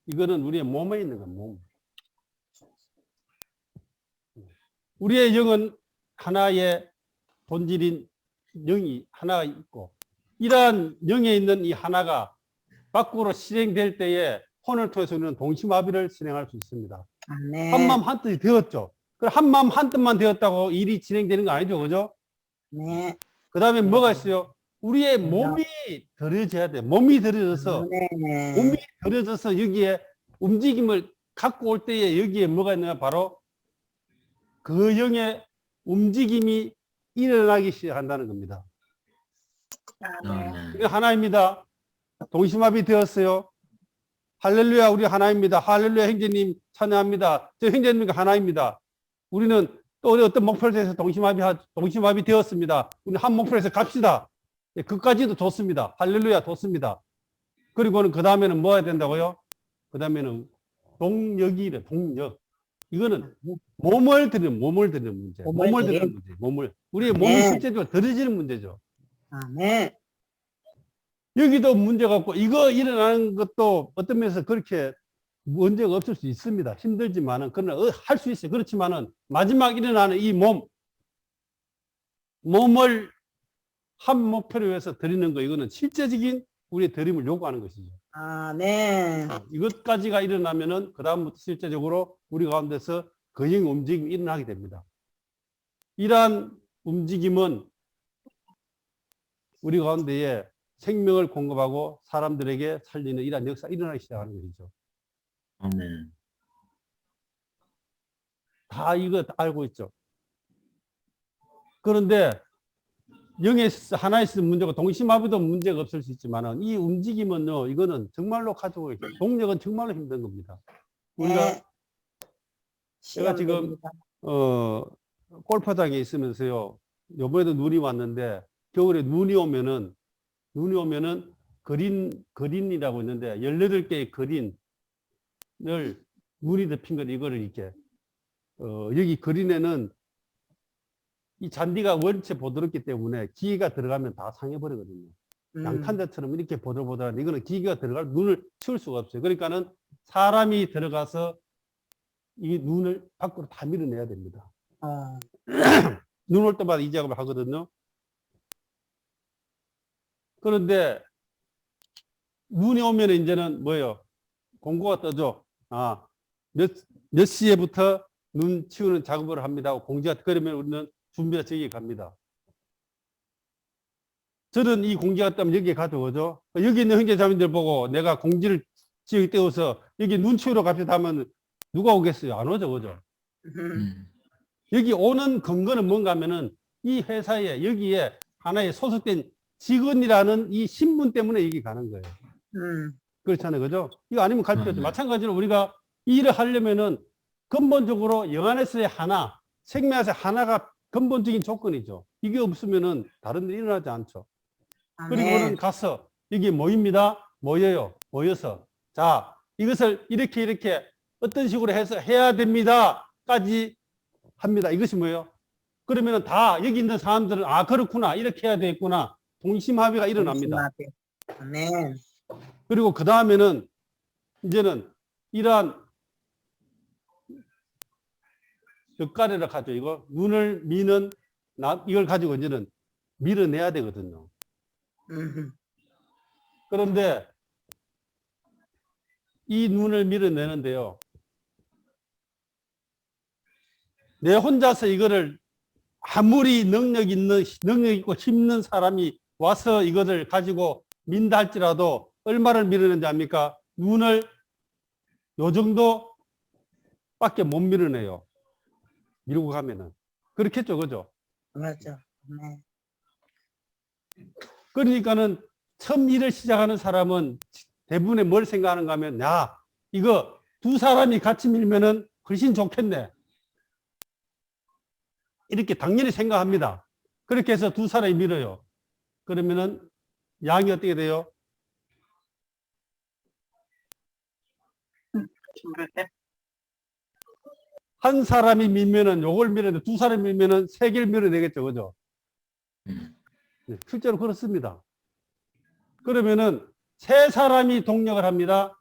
이거는 우리의 몸에 있는 건 몸. 우리의 영은 하나의 본질인 영이 하나 있고 이러한 영에 있는 이 하나가 밖으로 실행될 때에 혼을 통해서 우리는 동시마비를 진행할 수 있습니다. 아멘. 한마음 한뜻이 되었죠. 한마음 한뜻만 되었다고 일이 진행되는 거 아니죠. 그죠? 네. 그 다음에 뭐가 있어요? 우리의 몸이 들여져야 돼. 몸이 들여져서 네. 몸이 들여져서 여기에 움직임을 갖고 올 때에 여기에 뭐가 있느냐 바로 그 영의 움직임이 일어나기 시작한다는 겁니다. 아멘. 이게 하나입니다. 동시마비 되었어요. 할렐루야, 우리 하나입니다. 할렐루야, 형제님 찬양합니다. 저 형제님과 하나입니다. 우리는 또 어떤 목표를 위해서 동시마비 되었습니다. 우리 한 목표에서 갑시다. 그까지도 좋습니다. 할렐루야, 좋습니다. 그리고는 그 다음에는 뭐 해야 된다고요? 그 다음에는 동력이래, 동력. 이거는 몸을 드리는 문제. 몸을 드리는 문제. 우리의 몸이 실제적으로 들어지는 문제죠. 아멘. 여기도 문제가 없고, 이거 일어나는 것도 어떤 면에서 그렇게 문제가 없을 수 있습니다. 힘들지만은, 그러나 할 수 있어요. 그렇지만은, 마지막 일어나는 이 몸을 한 목표를 위해서 드리는 거, 이거는 실제적인 우리의 드림을 요구하는 것이죠. 아멘. 이것까지가 일어나면은 그다음부터 실제적으로 우리 가운데서 거행 움직임이 일어나게 됩니다. 이러한 움직임은 우리 가운데에 생명을 공급하고 사람들에게 살리는 이러한 역사가 일어나기 시작하는 것이죠. 아멘. 다 이거 다 알고 있죠. 그런데 영에 하나에 있는 문제가 동심합에도 문제가 없을 수 있지만은 이 움직임은요, 이거는 정말로 가지고 있어요. 동력은 정말로 힘든 겁니다. 우리가 네. 제가 지금 골프장에 있으면서요, 요번에도 눈이 왔는데 겨울에 눈이 오면은 그린이라고 있는데 18개의 그린을 눈이 덮인 걸 이거를 이렇게 여기 그린에는 이 잔디가 원체 보드럽기 때문에 기계가 들어가면 다 상해버리거든요. 양탄자처럼 이렇게 보들보들한데 이거는 기계가 들어갈 눈을 치울 수가 없어요. 그러니까는 사람이 들어가서 이 눈을 밖으로 다 밀어내야 됩니다. 눈 올 때마다 이 작업을 하거든요. 그런데 눈이 오면 이제는 뭐예요? 공고가 떠죠. 몇 시에부터 눈 치우는 작업을 합니다. 공지가 그러면 우리는 준비가 저기에 갑니다. 저는 이 공지가 뜨면 여기에 가져오죠. 여기 있는 형제자매들 보고 내가 공지를 지역에 떼어서 여기 눈 치우러 갑시다 하면 누가 오겠어요? 안 오죠, 그죠? 여기 오는 근거는 뭔가 하면은 이 회사에 여기에 하나의 소속된 직원이라는 이 신분 때문에 여기 가는 거예요. 그렇잖아요, 그죠? 이거 아니면 갈 필요 없죠. 마찬가지로 우리가 이 일을 하려면은 근본적으로 영안에서의 하나, 생명에서의 하나가 근본적인 조건이죠. 이게 없으면은 다른 일이 일어나지 않죠. 그리고는 가서 여기 모입니다. 모여요. 모여서 자, 이것을 이렇게 어떤 식으로 해서 해야 됩니다까지 합니다. 이것이 뭐예요? 그러면은 다 여기 있는 사람들은 그렇구나, 이렇게 해야 되겠구나, 동심합의가 일어납니다. 아멘. 그리고 그 다음에는 이제는 이러한 젓가락을 가지고 이거 눈을 미는 이걸 가지고 이제는 밀어내야 되거든요. 그런데 이 눈을 밀어내는데요, 내 혼자서 이거를 아무리 능력 있고 힘있는 사람이 와서 이거를 가지고 민다 할지라도 얼마를 밀어내는지 압니까? 눈을 요 정도 밖에 못 밀어내요. 밀고 가면은. 그렇겠죠, 그죠? 맞죠. 네. 그러니까는 처음 일을 시작하는 사람은 대부분의 뭘 생각하는가 하면, 야, 이거 두 사람이 같이 밀면은 훨씬 좋겠네, 이렇게 당연히 생각합니다. 그렇게 해서 두 사람이 밀어요. 그러면은 양이 어떻게 돼요? 한 사람이 밀면은 요걸 밀었는데 두 사람이 밀면은 세 개를 밀어내겠죠, 그죠? 네, 실제로 그렇습니다. 그러면은 세 사람이 동력을 합니다.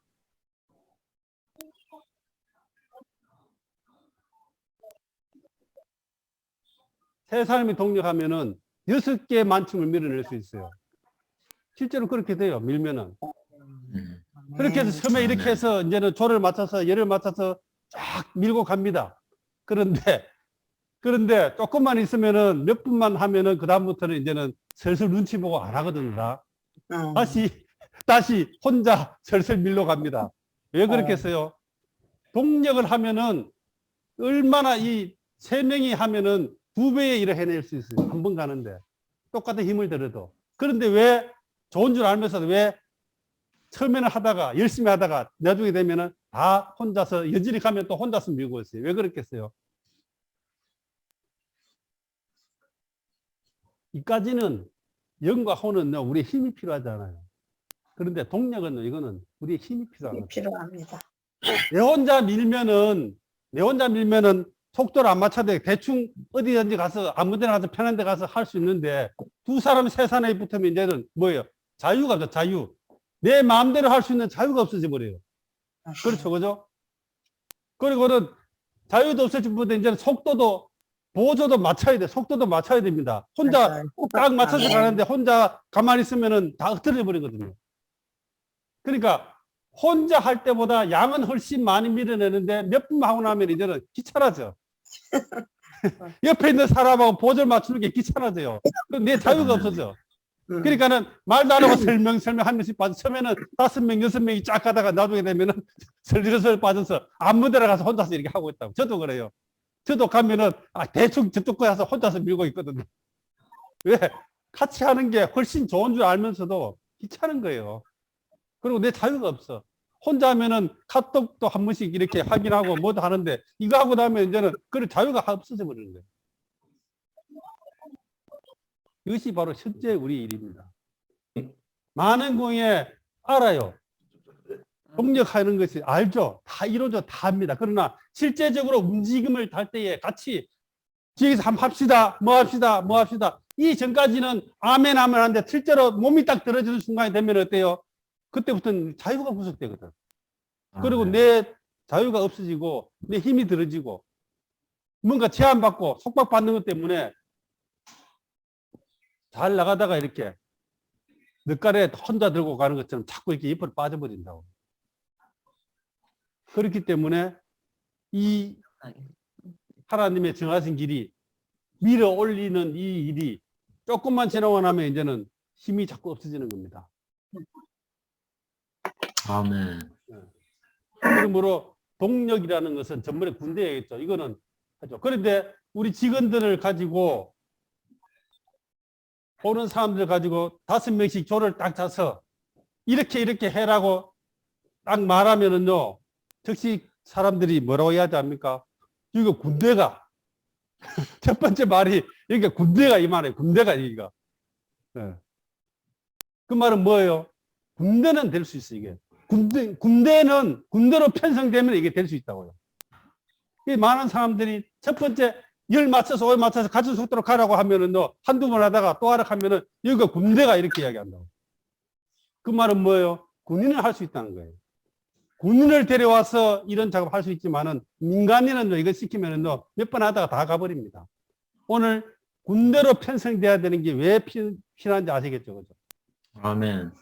세 사람이 동력하면은 6개의 만층을 밀어낼 수 있어요. 실제로 그렇게 돼요, 밀면은. 그렇게 해서 처음에 이렇게 해서 이제는 조를 맞춰서 열을 맞춰서 쫙 밀고 갑니다. 그런데 조금만 있으면은 몇 분만 하면은 그다음부터는 이제는 슬슬 눈치 보고 안 하거든요. 다. 다시 혼자 슬슬 밀러 갑니다. 왜 그렇겠어요? 동력을 하면은 얼마나 이 세 명이 하면은 2배의 일을 해낼 수 있어요. 한 번 가는데. 똑같은 힘을 들여도. 그런데 왜 좋은 줄 알면서도 왜 처음에는 하다가 열심히 하다가 나중에 되면은 다 혼자서 여진이 가면 또 혼자서 밀고 있어요. 왜 그렇겠어요? 이까지는 영과 혼은 우리의 힘이 필요하잖아요. 그런데 동력은 이거는 우리의 힘이 필요합니다. 필요합니다. 내 혼자 밀면은 속도를 안 맞춰도 돼. 대충 어디든지 가서 아무 데나 가서 편한 데 가서 할 수 있는데 두 사람 세 사람이 붙으면 이제는 뭐예요? 자유가 없죠, 자유. 내 마음대로 할 수 있는 자유가 없어져 버려요. 그렇죠, 그죠? 그리고는 자유도 없어질 뿐 이제는 속도도 보조도 맞춰야 돼. 속도도 맞춰야 됩니다. 혼자 딱 맞춰서 가는데 혼자 가만히 있으면은 다 흐트러져 버리거든요. 그러니까 혼자 할 때보다 양은 훨씬 많이 밀어내는데 몇 분 하고 나면 이제는 귀찮아져. 옆에 있는 사람하고 보조를 맞추는 게 귀찮아져요. 그럼 내 자유가 없어져. 그러니까는 말도 안 하고 설명 한 명씩 빠져. 처음에는 5명, 6명이 쫙 가다가 나중에 되면은 설리설리 빠져서 아무 데나 가서 혼자서 이렇게 하고 있다고. 저도 그래요. 저도 가면은 대충 저쪽 가서 혼자서 밀고 있거든요. 왜? 같이 하는 게 훨씬 좋은 줄 알면서도 귀찮은 거예요. 그리고 내 자유가 없어. 혼자 하면은 카톡도 한 번씩 이렇게 확인하고 뭐도 하는데 이거 하고 나면 이제는 그런 자유가 없어져 버리는 거예요. 이것이 바로 실제 우리 일입니다. 많은 공예 알아요. 동력하는 것이 알죠. 다 이루어져 다 합니다. 그러나 실제적으로 움직임을 할 때에 같이 뒤에서 한번 합시다. 뭐 합시다. 뭐 합시다. 이 전까지는 아멘 하면 하는데 실제로 몸이 딱 들어지는 순간이 되면 어때요? 그때부터는 자유가 구속되거든. 그리고 내 자유가 없어지고 내 힘이 들어지고 뭔가 제한받고 속박받는 것 때문에 잘 나가다가 이렇게 늦가래 혼자 들고 가는 것처럼 자꾸 이렇게 옆으로 빠져버린다고. 그렇기 때문에 이 하나님의 정하신 길이 밀어 올리는 이 일이 조금만 지나고 나면 이제는 힘이 자꾸 없어지는 겁니다. 아멘. 그러므로 동력이라는 것은 전번에 군대에 있죠. 이거는 하죠. 그런데 우리 직원들을 가지고 보는 사람들 가지고 5명씩 조를 딱 짜서 이렇게 해라고 딱 말하면은요, 즉시 사람들이 뭐라고 해야 하지 않습니까? 이거 군대가 첫 번째 말이 여기가 군대가 이 말이에요. 군대가 여기가. 네. 그 말은 뭐예요? 군대는 될 수 있어 이게. 군대는 군대로 편성되면 이게 될 수 있다고요. 이 많은 사람들이 첫 번째 열 맞춰서 올 맞춰서 같은 속도로 가라고 하면은 너 한두 번 하다가 또 하라 하면은 여기가 군대가 이렇게 이야기한다고. 그 말은 뭐예요? 군인을 할 수 있다는 거예요. 군인을 데려와서 이런 작업 할 수 있지만은 민간인은 이거 시키면은 너 몇 번 하다가 다 가버립니다. 오늘 군대로 편성돼야 되는 게 왜 필요한지 아시겠죠? 그죠? 아멘.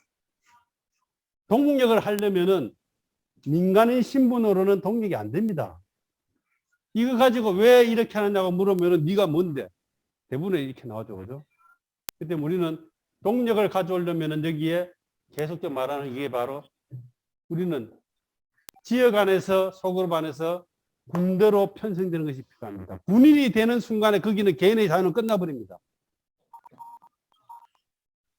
동력을 하려면은 민간인 신분으로는 동력이 안 됩니다. 이거 가지고 왜 이렇게 하느냐고 물으면은 네가 뭔데? 대부분 이렇게 나오죠. 그죠? 그때 우리는 동력을 가져오려면은 여기에 계속적으로 말하는 이게 바로 우리는 지역 안에서 소그룹 안에서 군대로 편성되는 것이 필요합니다. 군인이 되는 순간에 거기는 개인의 자유는 끝나버립니다.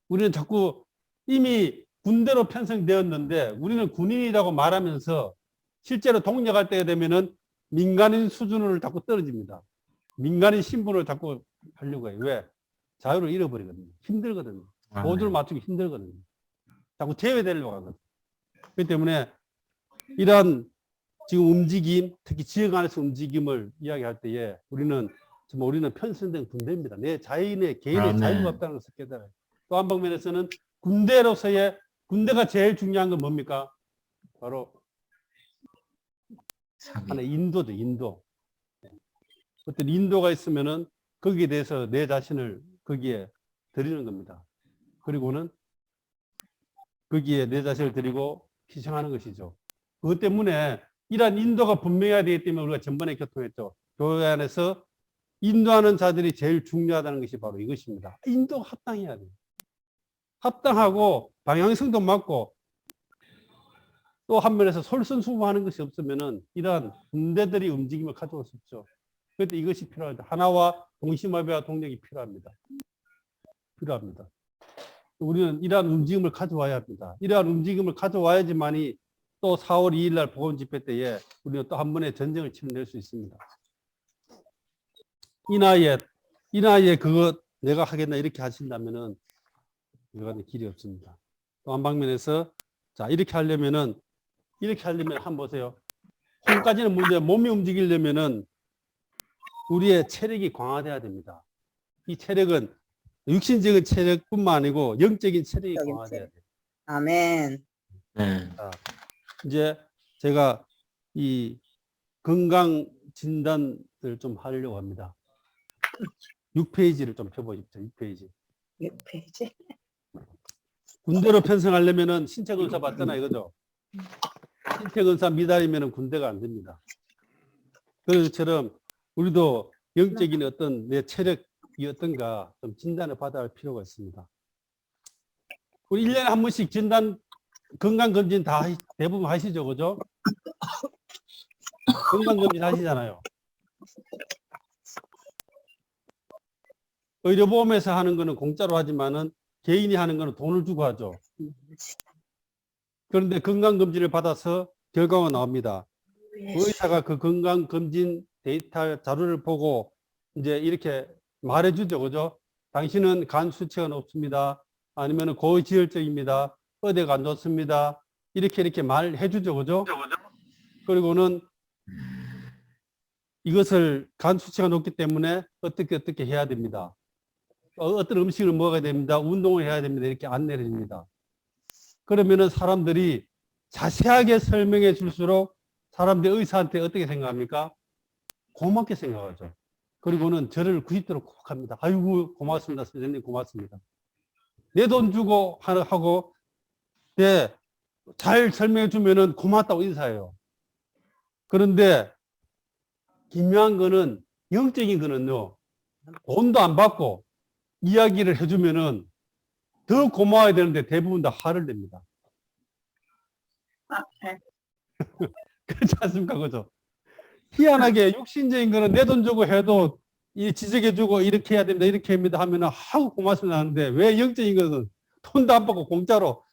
우리는 자꾸 이미 군대로 편성되었는데 우리는 군인이라고 말하면서 실제로 동력할 때가 되면은 민간인 수준을 자꾸 떨어집니다. 민간인 신분을 자꾸 하려고 해요. 왜? 자유를 잃어버리거든요. 힘들거든요. 보조를 맞추기 힘들거든요. 자꾸 제외되려고 하거든요. 그렇기 때문에 이러한 지금 움직임, 특히 지역 안에서 움직임을 이야기할 때에 우리는 편성된 군대입니다. 내 자인의 개인의 자유가 없다는 것을 깨달아요. 또 한 방면에서는 군대가 제일 중요한 건 뭡니까? 바로 하나의 인도죠, 인도. 어떤 인도가 있으면은 거기에 대해서 내 자신을 거기에 드리는 겁니다. 그리고는 거기에 내 자신을 드리고 희생하는 것이죠. 그것 때문에 이러한 인도가 분명해야 되기 때문에 우리가 전번에 교통했죠. 교회 안에서 인도하는 자들이 제일 중요하다는 것이 바로 이것입니다. 인도가 합당해야 돼요. 합당하고 방향성도 맞고 또 한면에서 솔선수범하는 것이 없으면은 이러한 군대들이 움직임을 가져올 수 없죠. 그런데 이것이 필요합니다. 하나와 동심화배와 동력이 필요합니다. 우리는 이러한 움직임을 가져와야 합니다. 이러한 움직임을 가져와야지만이 또 4월 2일 날 복음 집회 때에 우리는 또 한 번의 전쟁을 치러낼 수 있습니다. 이 나이에 그거 내가 하겠나 이렇게 하신다면은 이거는 길이 없습니다. 또 한 방면에서 자 이렇게 하려면 한번 보세요. 손까지는 문제, 몸이 움직이려면은 우리의 체력이 강화돼야 됩니다. 이 체력은 육신적인 체력뿐만 아니고 영적인 체력이 강화돼야 돼요. 아멘. 네. 자, 이제 제가 이 건강 진단을 좀 하려고 합니다. 6페이지를 좀 펴보십시오. 6페이지. 6페이지. 군대로 편성하려면은 신체 검사 받잖아요, 그죠? 신체 검사 미달이면은 군대가 안 됩니다. 그런 것처럼 우리도 영적인 어떤 내 체력이 어떤가 좀 진단을 받아야 할 필요가 있습니다. 우리 1년에 한 번씩 진단 건강검진 다 대부분 하시죠, 그죠? 건강검진 하시잖아요. 의료보험에서 하는 거는 공짜로 하지만은 개인이 하는 거는 돈을 주고 하죠. 그런데 건강검진을 받아서 결과가 나옵니다. 의사가 그 건강검진 데이터 자료를 보고 이제 이렇게 말해주죠, 그죠? 당신은 간 수치가 높습니다. 아니면 고지혈증입니다. 어디가 안 좋습니다. 이렇게 말해주죠, 그죠? 그리고는 이것을 간 수치가 높기 때문에 어떻게 해야 됩니다. 어떤 음식을 먹어야 됩니다. 운동을 해야 됩니다. 이렇게 안내를 해줍니다. 그러면은 사람들이 자세하게 설명해 줄수록 사람들이 의사한테 어떻게 생각합니까? 고맙게 생각하죠. 그리고는 저를 구입도록 꼭 합니다. 아이고, 고맙습니다. 선생님, 고맙습니다. 내 돈 주고 하고, 네, 잘 설명해 주면은 고맙다고 인사해요. 그런데 중요한 거는 영적인 거는요, 돈도 안 받고 이야기를 해주면은 더 고마워야 되는데 대부분 다 화를 냅니다. 그렇지 않습니까? 그죠? 희한하게 육신적인 거는 내 돈 주고 해도 이 지적해주고 이렇게 해야 됩니다. 이렇게 합니다 하면은 하고 고맙습니다 하는데 왜 영적인 것은 돈도 안 받고 공짜로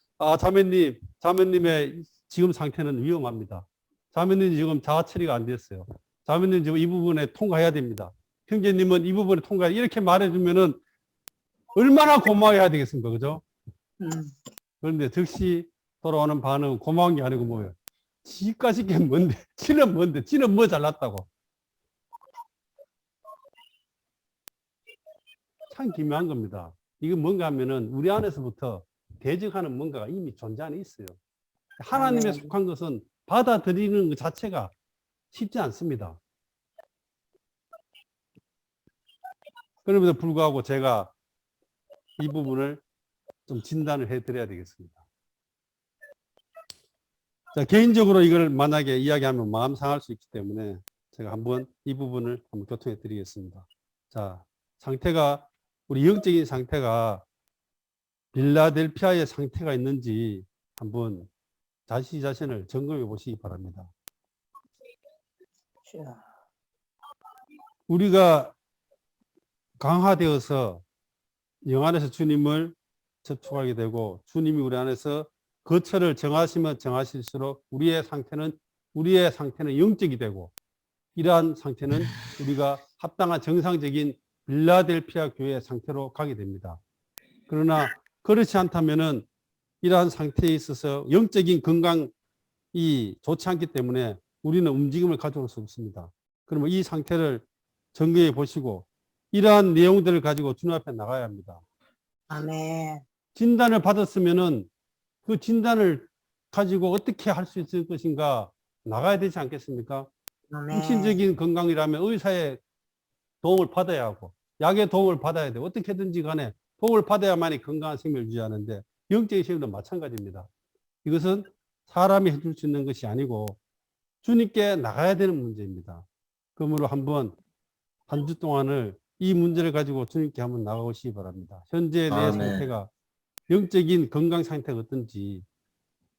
자매님의 지금 상태는 위험합니다. 자매님 지금 자아 처리가 안 됐어요. 자매님 지금 이 부분에 통과해야 됩니다. 형제님은 이 부분에 통과해 이렇게 말해주면은 얼마나 고마워해야 되겠습니까? 그죠? 그런데 즉시 돌아오는 반응은 고마운 게 아니고 뭐예요? 지까지 게 뭔데? 지는 뭔데? 지는 뭐 잘났다고? 참 기묘한 겁니다. 이게 뭔가 하면은 우리 안에서부터 대적하는 뭔가가 이미 존재 안에 있어요. 하나님에 속한 것은 받아들이는 것 자체가 쉽지 않습니다. 그럼에도 불구하고 제가 이 부분을 좀 진단을 해드려야 되겠습니다. 자, 개인적으로 이걸 만약에 이야기하면 마음 상할 수 있기 때문에 제가 한번 이 부분을 한번 교통해 드리겠습니다. 자, 상태가 우리 영적인 상태가 빌라델피아의 상태가 있는지 한번 자신을 점검해 보시기 바랍니다. 우리가 강화되어서 영 안에서 주님을 접촉하게 되고 주님이 우리 안에서 거처를 정하시면 정하실수록 우리의 상태는 영적이 되고 이러한 상태는 우리가 합당한 정상적인 빌라델피아 교회의 상태로 가게 됩니다. 그러나 그렇지 않다면은 이러한 상태에 있어서 영적인 건강이 좋지 않기 때문에 우리는 움직임을 가져올 수 없습니다. 그러면 이 상태를 점검해 보시고 이러한 내용들을 가지고 주님 앞에 나가야 합니다. 아멘. 진단을 받았으면은 그 진단을 가지고 어떻게 할 수 있을 것인가 나가야 되지 않겠습니까? 아멘. 육신적인 건강이라면 의사의 도움을 받아야 하고 약의 도움을 받아야 돼. 어떻게든지 간에 도움을 받아야만이 건강한 생명을 유지하는데 영적인 생명도 마찬가지입니다. 이것은 사람이 해줄 수 있는 것이 아니고 주님께 나가야 되는 문제입니다. 그러므로 한번 한 주 동안을 이 문제를 가지고 주님께 한번 나가보시기 바랍니다. 현재 내 상태가 영적인 건강 상태가 어떤지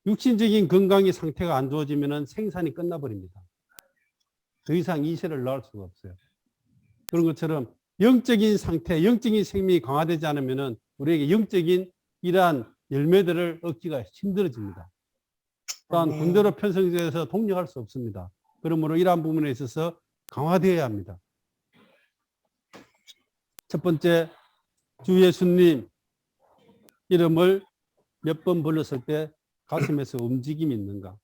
육신적인 건강의 상태가 안 좋아지면 생산이 끝나버립니다. 더 이상 이세를 낳을 수가 없어요. 그런 것처럼 영적인 상태, 영적인 생명이 강화되지 않으면 우리에게 영적인 이러한 열매들을 얻기가 힘들어집니다. 또한 군대로 편성돼서 독려할 수 없습니다. 그러므로 이러한 부분에 있어서 강화되어야 합니다. 첫 번째, 주 예수님 이름을 몇 번 불렀을 때 가슴에서 움직임이 있는가?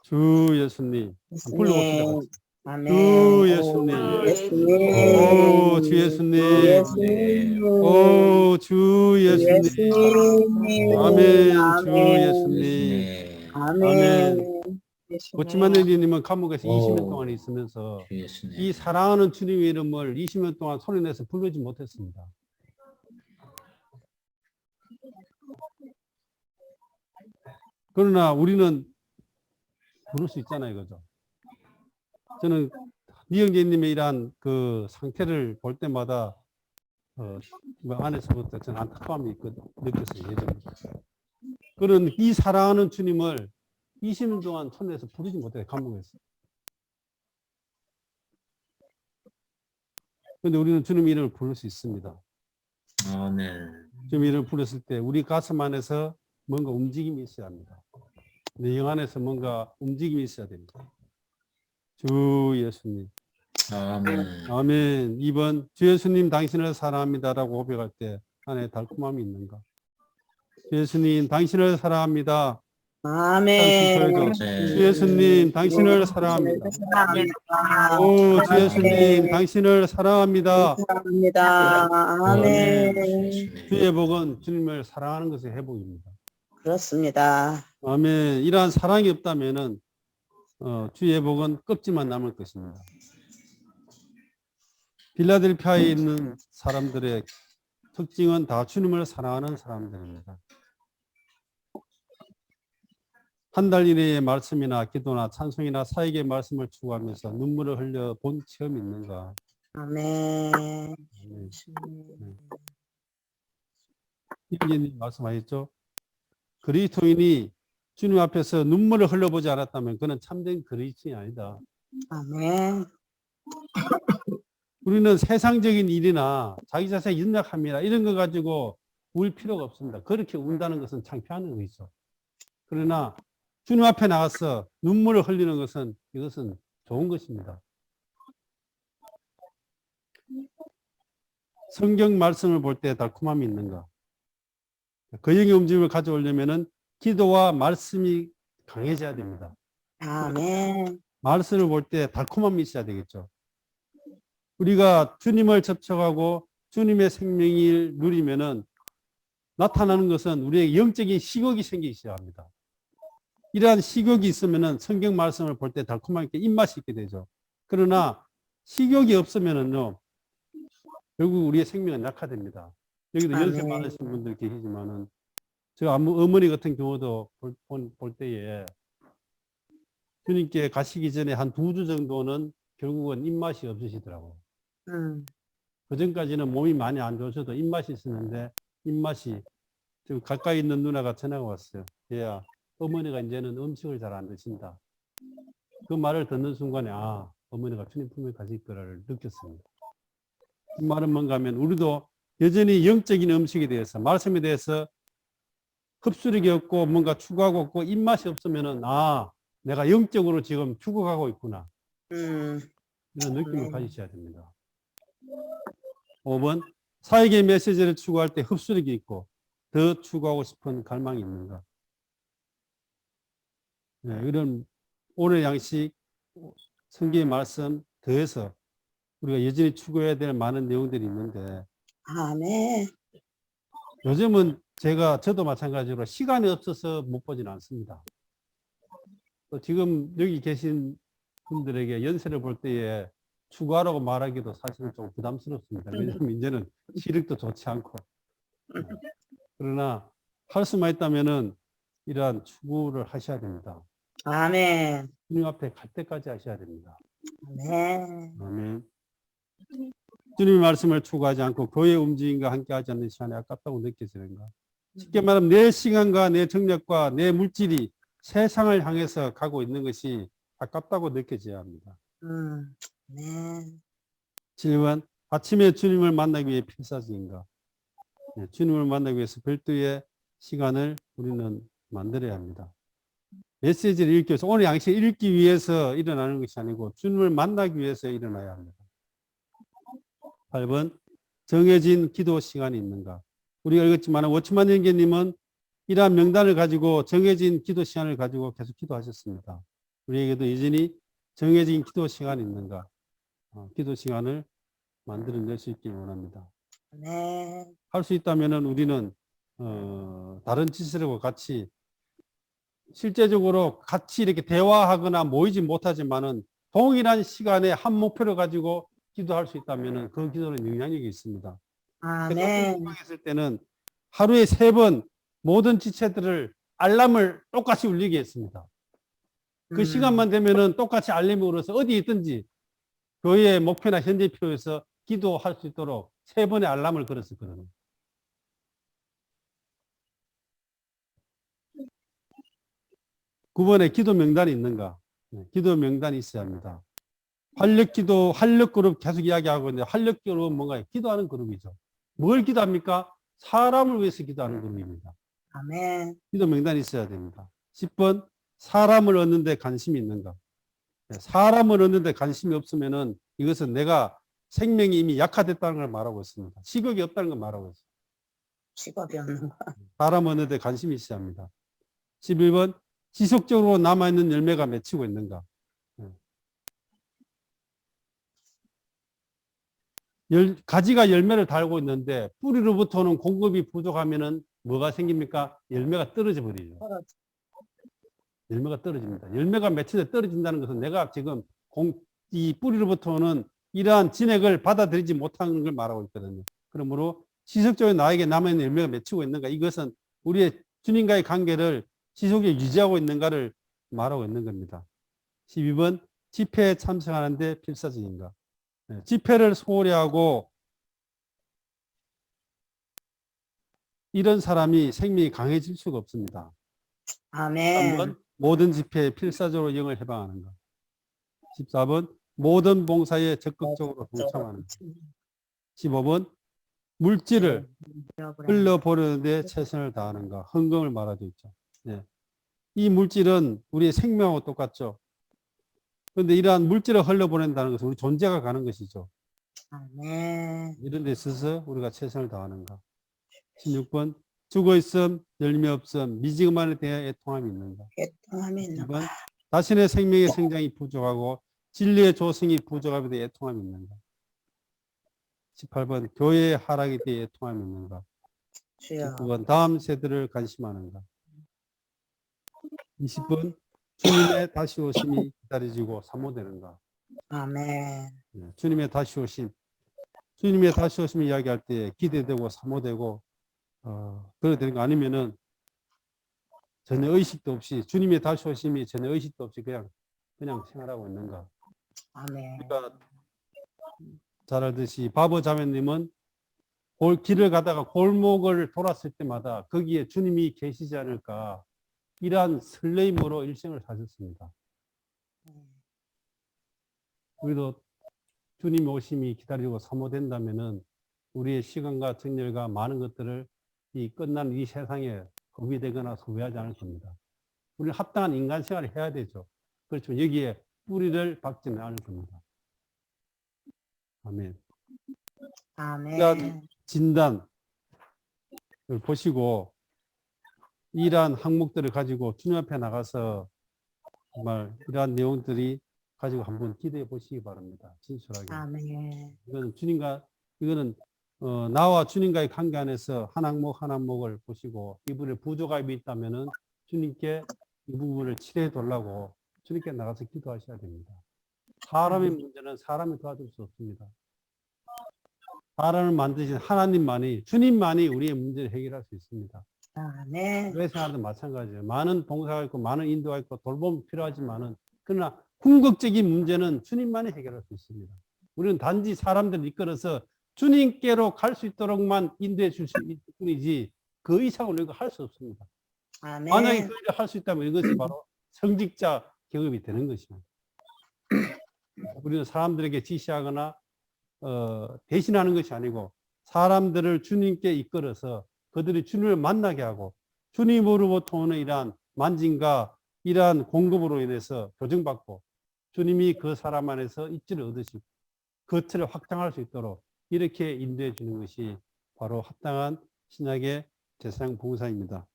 주 예수님. 불러봅시다. 같이. 아멘. 주 예수님. 오, 주 예수님. 오, 주 예수님. 아멘. 주 예수님. 아멘. 고치마네리님은 감옥에서 20년 동안 있으면서 이 사랑하는 주님의 이름을 20년 동안 소리내서 부르지 못했습니다. 그러나 우리는 부를 수 있잖아요, 그죠? 저는 이영재님의 이러한 그 상태를 볼 때마다 뭐 안에서부터 저는 안타까움이 느꼈어요, 예전에. 그런 이 사랑하는 주님을 20년 동안 천에서 부르지 못해 감동했어요. 그런데 우리는 주님 이름을 부를 수 있습니다. 아멘. 주님 이름을 부르실 때 우리 가슴 안에서 뭔가 움직임이 있어야 합니다. 내 영 안에서 뭔가 움직임이 있어야 됩니다. 주 예수님. 아멘. 아멘. 2번 주 예수님 당신을 사랑합니다라고 고백할 때 안에 달콤함이 있는가? 주 예수님 당신을 사랑합니다. 아멘. 주 예수님 당신을 사랑합니다. 사랑합니다. 오, 주 예수님 당신을 사랑합니다. 사랑합니다. 아멘. 주의 복은 주님을 사랑하는 것의 회복입니다. 그렇습니다. 아멘. 이러한 사랑이 없다면은 주의 복은 껍질만 남을 것입니다. 빌라델피아에 있는 사람들의 특징은 다 주님을 사랑하는 사람들입니다. 한 달 이내의 말씀이나 기도나 찬송이나 사역의 말씀을 추구하면서 눈물을 흘려 본 체험이 있는가? 아멘. 이기님 말씀하셨죠? 그리스도인이 주님 앞에서 눈물을 흘려보지 않았다면 그는 참된 그리스도인이 아니다. 아멘. 우리는 세상적인 일이나 자기 자신의 연약함이나 이런 거 가지고 울 필요가 없습니다. 그렇게 운다는 것은 창피하는 거죠. 그러나 주님 앞에 나가서 눈물을 흘리는 것은 이것은 좋은 것입니다. 성경 말씀을 볼 때 달콤함이 있는가? 그 영의 움직임을 가져오려면은 기도와 말씀이 강해져야 됩니다. 아멘. 말씀을 볼 때 달콤함이 있어야 되겠죠. 우리가 주님을 접촉하고 주님의 생명을 누리면은 나타나는 것은 우리의 영적인 식욕이 생기셔야 합니다. 이러한 식욕이 있으면은 성경 말씀을 볼 때 달콤하게 입맛이 있게 되죠. 그러나 식욕이 없으면은요, 결국 우리의 생명은 낙하됩니다. 여기도 연세 많으신 분들 계시지만은, 저 어머니 같은 경우도 볼 때에 주님께 가시기 전에 한 2주 정도는 결국은 입맛이 없으시더라고요. 그 전까지는 몸이 많이 안 좋으셔도 입맛이 있었는데, 입맛이 지금 가까이 있는 누나가 전화가 왔어요. 얘야, 어머니가 이제는 음식을 잘 안 드신다. 그 말을 듣는 순간에 어머니가 주님 품에 가실 거를 느꼈습니다. 그 말은 뭔가 하면 우리도 여전히 영적인 음식에 대해서 말씀에 대해서 흡수력이 없고 뭔가 추구하고 없고 입맛이 없으면은 내가 영적으로 지금 죽어가고 있구나. 이런 느낌을 가지셔야 됩니다. 5번 사역의 메시지를 추구할 때 흡수력이 있고 더 추구하고 싶은 갈망이 있는가? 네, 이런 오늘 양식, 성경의 말씀 더해서 우리가 여전히 추구해야 될 많은 내용들이 있는데 아멘. 요즘은 저도 마찬가지로 시간이 없어서 못 보지는 않습니다. 또 지금 여기 계신 분들에게 연세를 볼 때에 추구하라고 말하기도 사실은 좀 부담스럽습니다. 왜냐하면 이제는 시력도 좋지 않고. 그러나 할 수만 있다면은 이러한 추구를 하셔야 됩니다. 아멘. 주님 앞에 갈 때까지 하셔야 됩니다. 아멘. 아멘. 주님의 말씀을 추구하지 않고 교회의 움직임과 함께하지 않는 시간이 아깝다고 느껴지는가? 쉽게 말하면 내 시간과 내 정력과 내 물질이 세상을 향해서 가고 있는 것이 아깝다고 느껴져야 합니다. 네. 7번 아침에 주님을 만나기 위해 필사적인가? 네, 주님을 만나기 위해서 별도의 시간을 우리는 만들어야 합니다. 메시지를 읽기 위해서 오늘 양식을 읽기 위해서 일어나는 것이 아니고 주님을 만나기 위해서 일어나야 합니다. 8번 정해진 기도 시간이 있는가? 우리가 읽었지만 워치만 형제님은 이러한 명단을 가지고 정해진 기도 시간을 가지고 계속 기도하셨습니다. 우리에게도 여전히 정해진 기도 시간이 있는가? 기도 시간을 만들어낼 수 있길 원합니다. 네. 할 수 있다면 우리는 다른 지체들과 같이 실제적으로 같이 이렇게 대화하거나 모이지 못하지만은 동일한 시간에 한 목표를 가지고 기도할 수 있다면 그 기도는 영향력이 있습니다. 아멘. 했을 때는 하루에 3번 모든 지체들을 알람을 똑같이 울리게 했습니다. 그 음. 시간만 되면은 똑같이 알림이 울어서 어디 있든지 교회의 목표나 현재표에서 기도할 수 있도록 3번의 알람을 걸었었거든요. (9번에) 기도 명단이 있는가? 네, 기도 명단이 있어야 합니다. 활력기도, 활력그룹 계속 이야기하고 있는데, 활력그룹은 뭔가요? 기도하는 그룹이죠. 뭘 기도합니까? 사람을 위해서 기도하는 그룹입니다. 아멘. 기도 명단이 있어야 됩니다. 10번, 사람을 얻는 데 관심이 있는가? 네, 사람을 얻는 데 관심이 없으면은 이것은 내가 생명이 이미 약화됐다는 걸 말하고 있습니다. 식욕이 없다는 걸 말하고 있습니다. 직업이 없는 거. 사람 얻는 데 관심이 있어야 합니다. 11번, 지속적으로 남아있는 열매가 맺히고 있는가? 가지가 열매를 달고 있는데 뿌리로부터는 공급이 부족하면은 뭐가 생깁니까? 열매가 떨어져 버리죠. 열매가 떨어집니다. 열매가 맺히는데 떨어진다는 것은 내가 지금 이 뿌리로부터는 이러한 진액을 받아들이지 못하는 걸 말하고 있거든요. 그러므로 지속적으로 나에게 남아있는 열매가 맺히고 있는가? 이것은 우리의 주님과의 관계를 지속적으로 유지하고 있는가를 말하고 있는 겁니다. 12번, 집회에 참석하는데 필사적인가? 집회를 소홀히 하고 이런 사람이 생명이 강해질 수가 없습니다. 아멘. 3번, 모든 집회에 필사적으로 영을 해방하는가? 14번, 모든 봉사에 적극적으로 동참하는 것. 15번, 물질을 흘려보려는 데 최선을 다하는가. 헌금을 말하고 있죠. 네. 이 물질은 우리의 생명하고 똑같죠. 그런데 이러한 물질을 흘려보낸다는 것은 우리 존재가 가는 것이죠. 아멘. 이런 데 있어서 우리가 최선을 다하는가. 16번, 죽어있음, 열매 없음, 미지근만에 대해 애통함이 있는가. 애통함이 있는 거. 2번, 자신의 생명의 성장이 부족하고 진리의 조성이 부족함에 대해 애통함이 있는가. 18번, 교회의 하락에 대해 애통함이 있는가. 주여. 19번, 다음 세대를 관심하는가. 20번, 주님의 다시 오심이 기다려지고 사모되는가. 아멘. 주님의 다시 오심. 주님의 다시 오심 이야기할 때 기대되고 사모되고 그래야 되는 거 아니면은 전혀 의식도 없이 주님의 다시 오심이 전혀 의식도 없이 그냥 생활하고 있는가. 아멘. 우리가 잘 알듯이 바보 자매님은 길을 가다가 골목을 돌았을 때마다 거기에 주님이 계시지 않을까 이러한 설레임으로 일생을 사셨습니다. 우리도 주님 오심이 기다리고 사모된다면은 우리의 시간과 정열과 많은 것들을 이 끝난 이 세상에 허비되거나 소비하지 않을 겁니다. 우리는 합당한 인간 생활을 해야 되죠. 그렇지만 여기에 뿌리를 박지는 않을 겁니다. 아멘. 아멘. 이러한 진단을 보시고 이러한 항목들을 가지고 주님 앞에 나가서 정말 이러한 내용들이 가지고 한번 기도해 보시기 바랍니다. 진솔하게. 아멘. 이거는 나와 주님과의 관계 안에서 한 항목 한 항목을 보시고 이분의 부족함이 있다면은 주님께 이 부분을 치료해 달라고 주님께 나가서 기도하셔야 됩니다. 사람의 문제는 사람이 도와줄 수 없습니다. 사람을 만드신 하나님만이, 주님만이 우리의 문제를 해결할 수 있습니다. 아멘. 교회 생활도 마찬가지예요. 많은 봉사가 있고 많은 인도가 있고 돌봄이 필요하지만은 그러나 궁극적인 문제는 주님만이 해결할 수 있습니다. 우리는 단지 사람들을 이끌어서 주님께로 갈 수 있도록만 인도해 줄 수 있을 뿐이지 그 이상을 우리가 할 수 없습니다. 아멘. 만약에 그 일을 할 수 있다면 이것이 바로 성직자 경험이 되는 것입니다. 우리는 사람들에게 지시하거나 대신하는 것이 아니고 사람들을 주님께 이끌어서 그들이 주님을 만나게 하고 주님으로부터 오는 이러한 만짐과 이러한 공급으로 인해서 교정받고 주님이 그 사람 안에서 입지를 얻으시고 그 틀을 확장할 수 있도록 이렇게 인도해 주는 것이 바로 합당한 신약의 제사장 봉사입니다.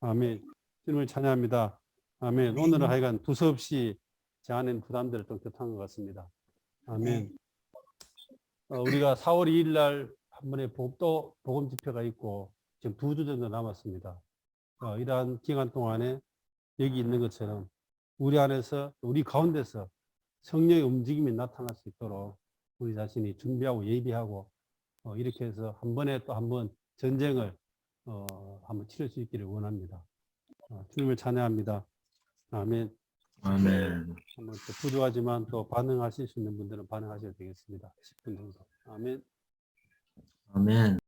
아멘. 주님을 찬양합니다. 아멘. 오늘은 하여간 두서없이 제 안에 부담들을 좀 격한 것 같습니다. 아멘. 우리가 4월 2일 날 한 번에 또 복음 집회가 있고 지금 2주 정도 남았습니다. 이러한 기간 동안에 여기 있는 것처럼 우리 안에서 우리 가운데서 성령의 움직임이 나타날 수 있도록 우리 자신이 준비하고 예비하고 이렇게 해서 한 번에 또 한 번 전쟁을 한번 치를 수 있기를 원합니다. 주님을 찬양합니다. 아멘. 아멘. 한번 또 부족하지만 또 반응하실 수 있는 분들은 반응하셔도 되겠습니다. 10분 정도. 아멘. 아멘.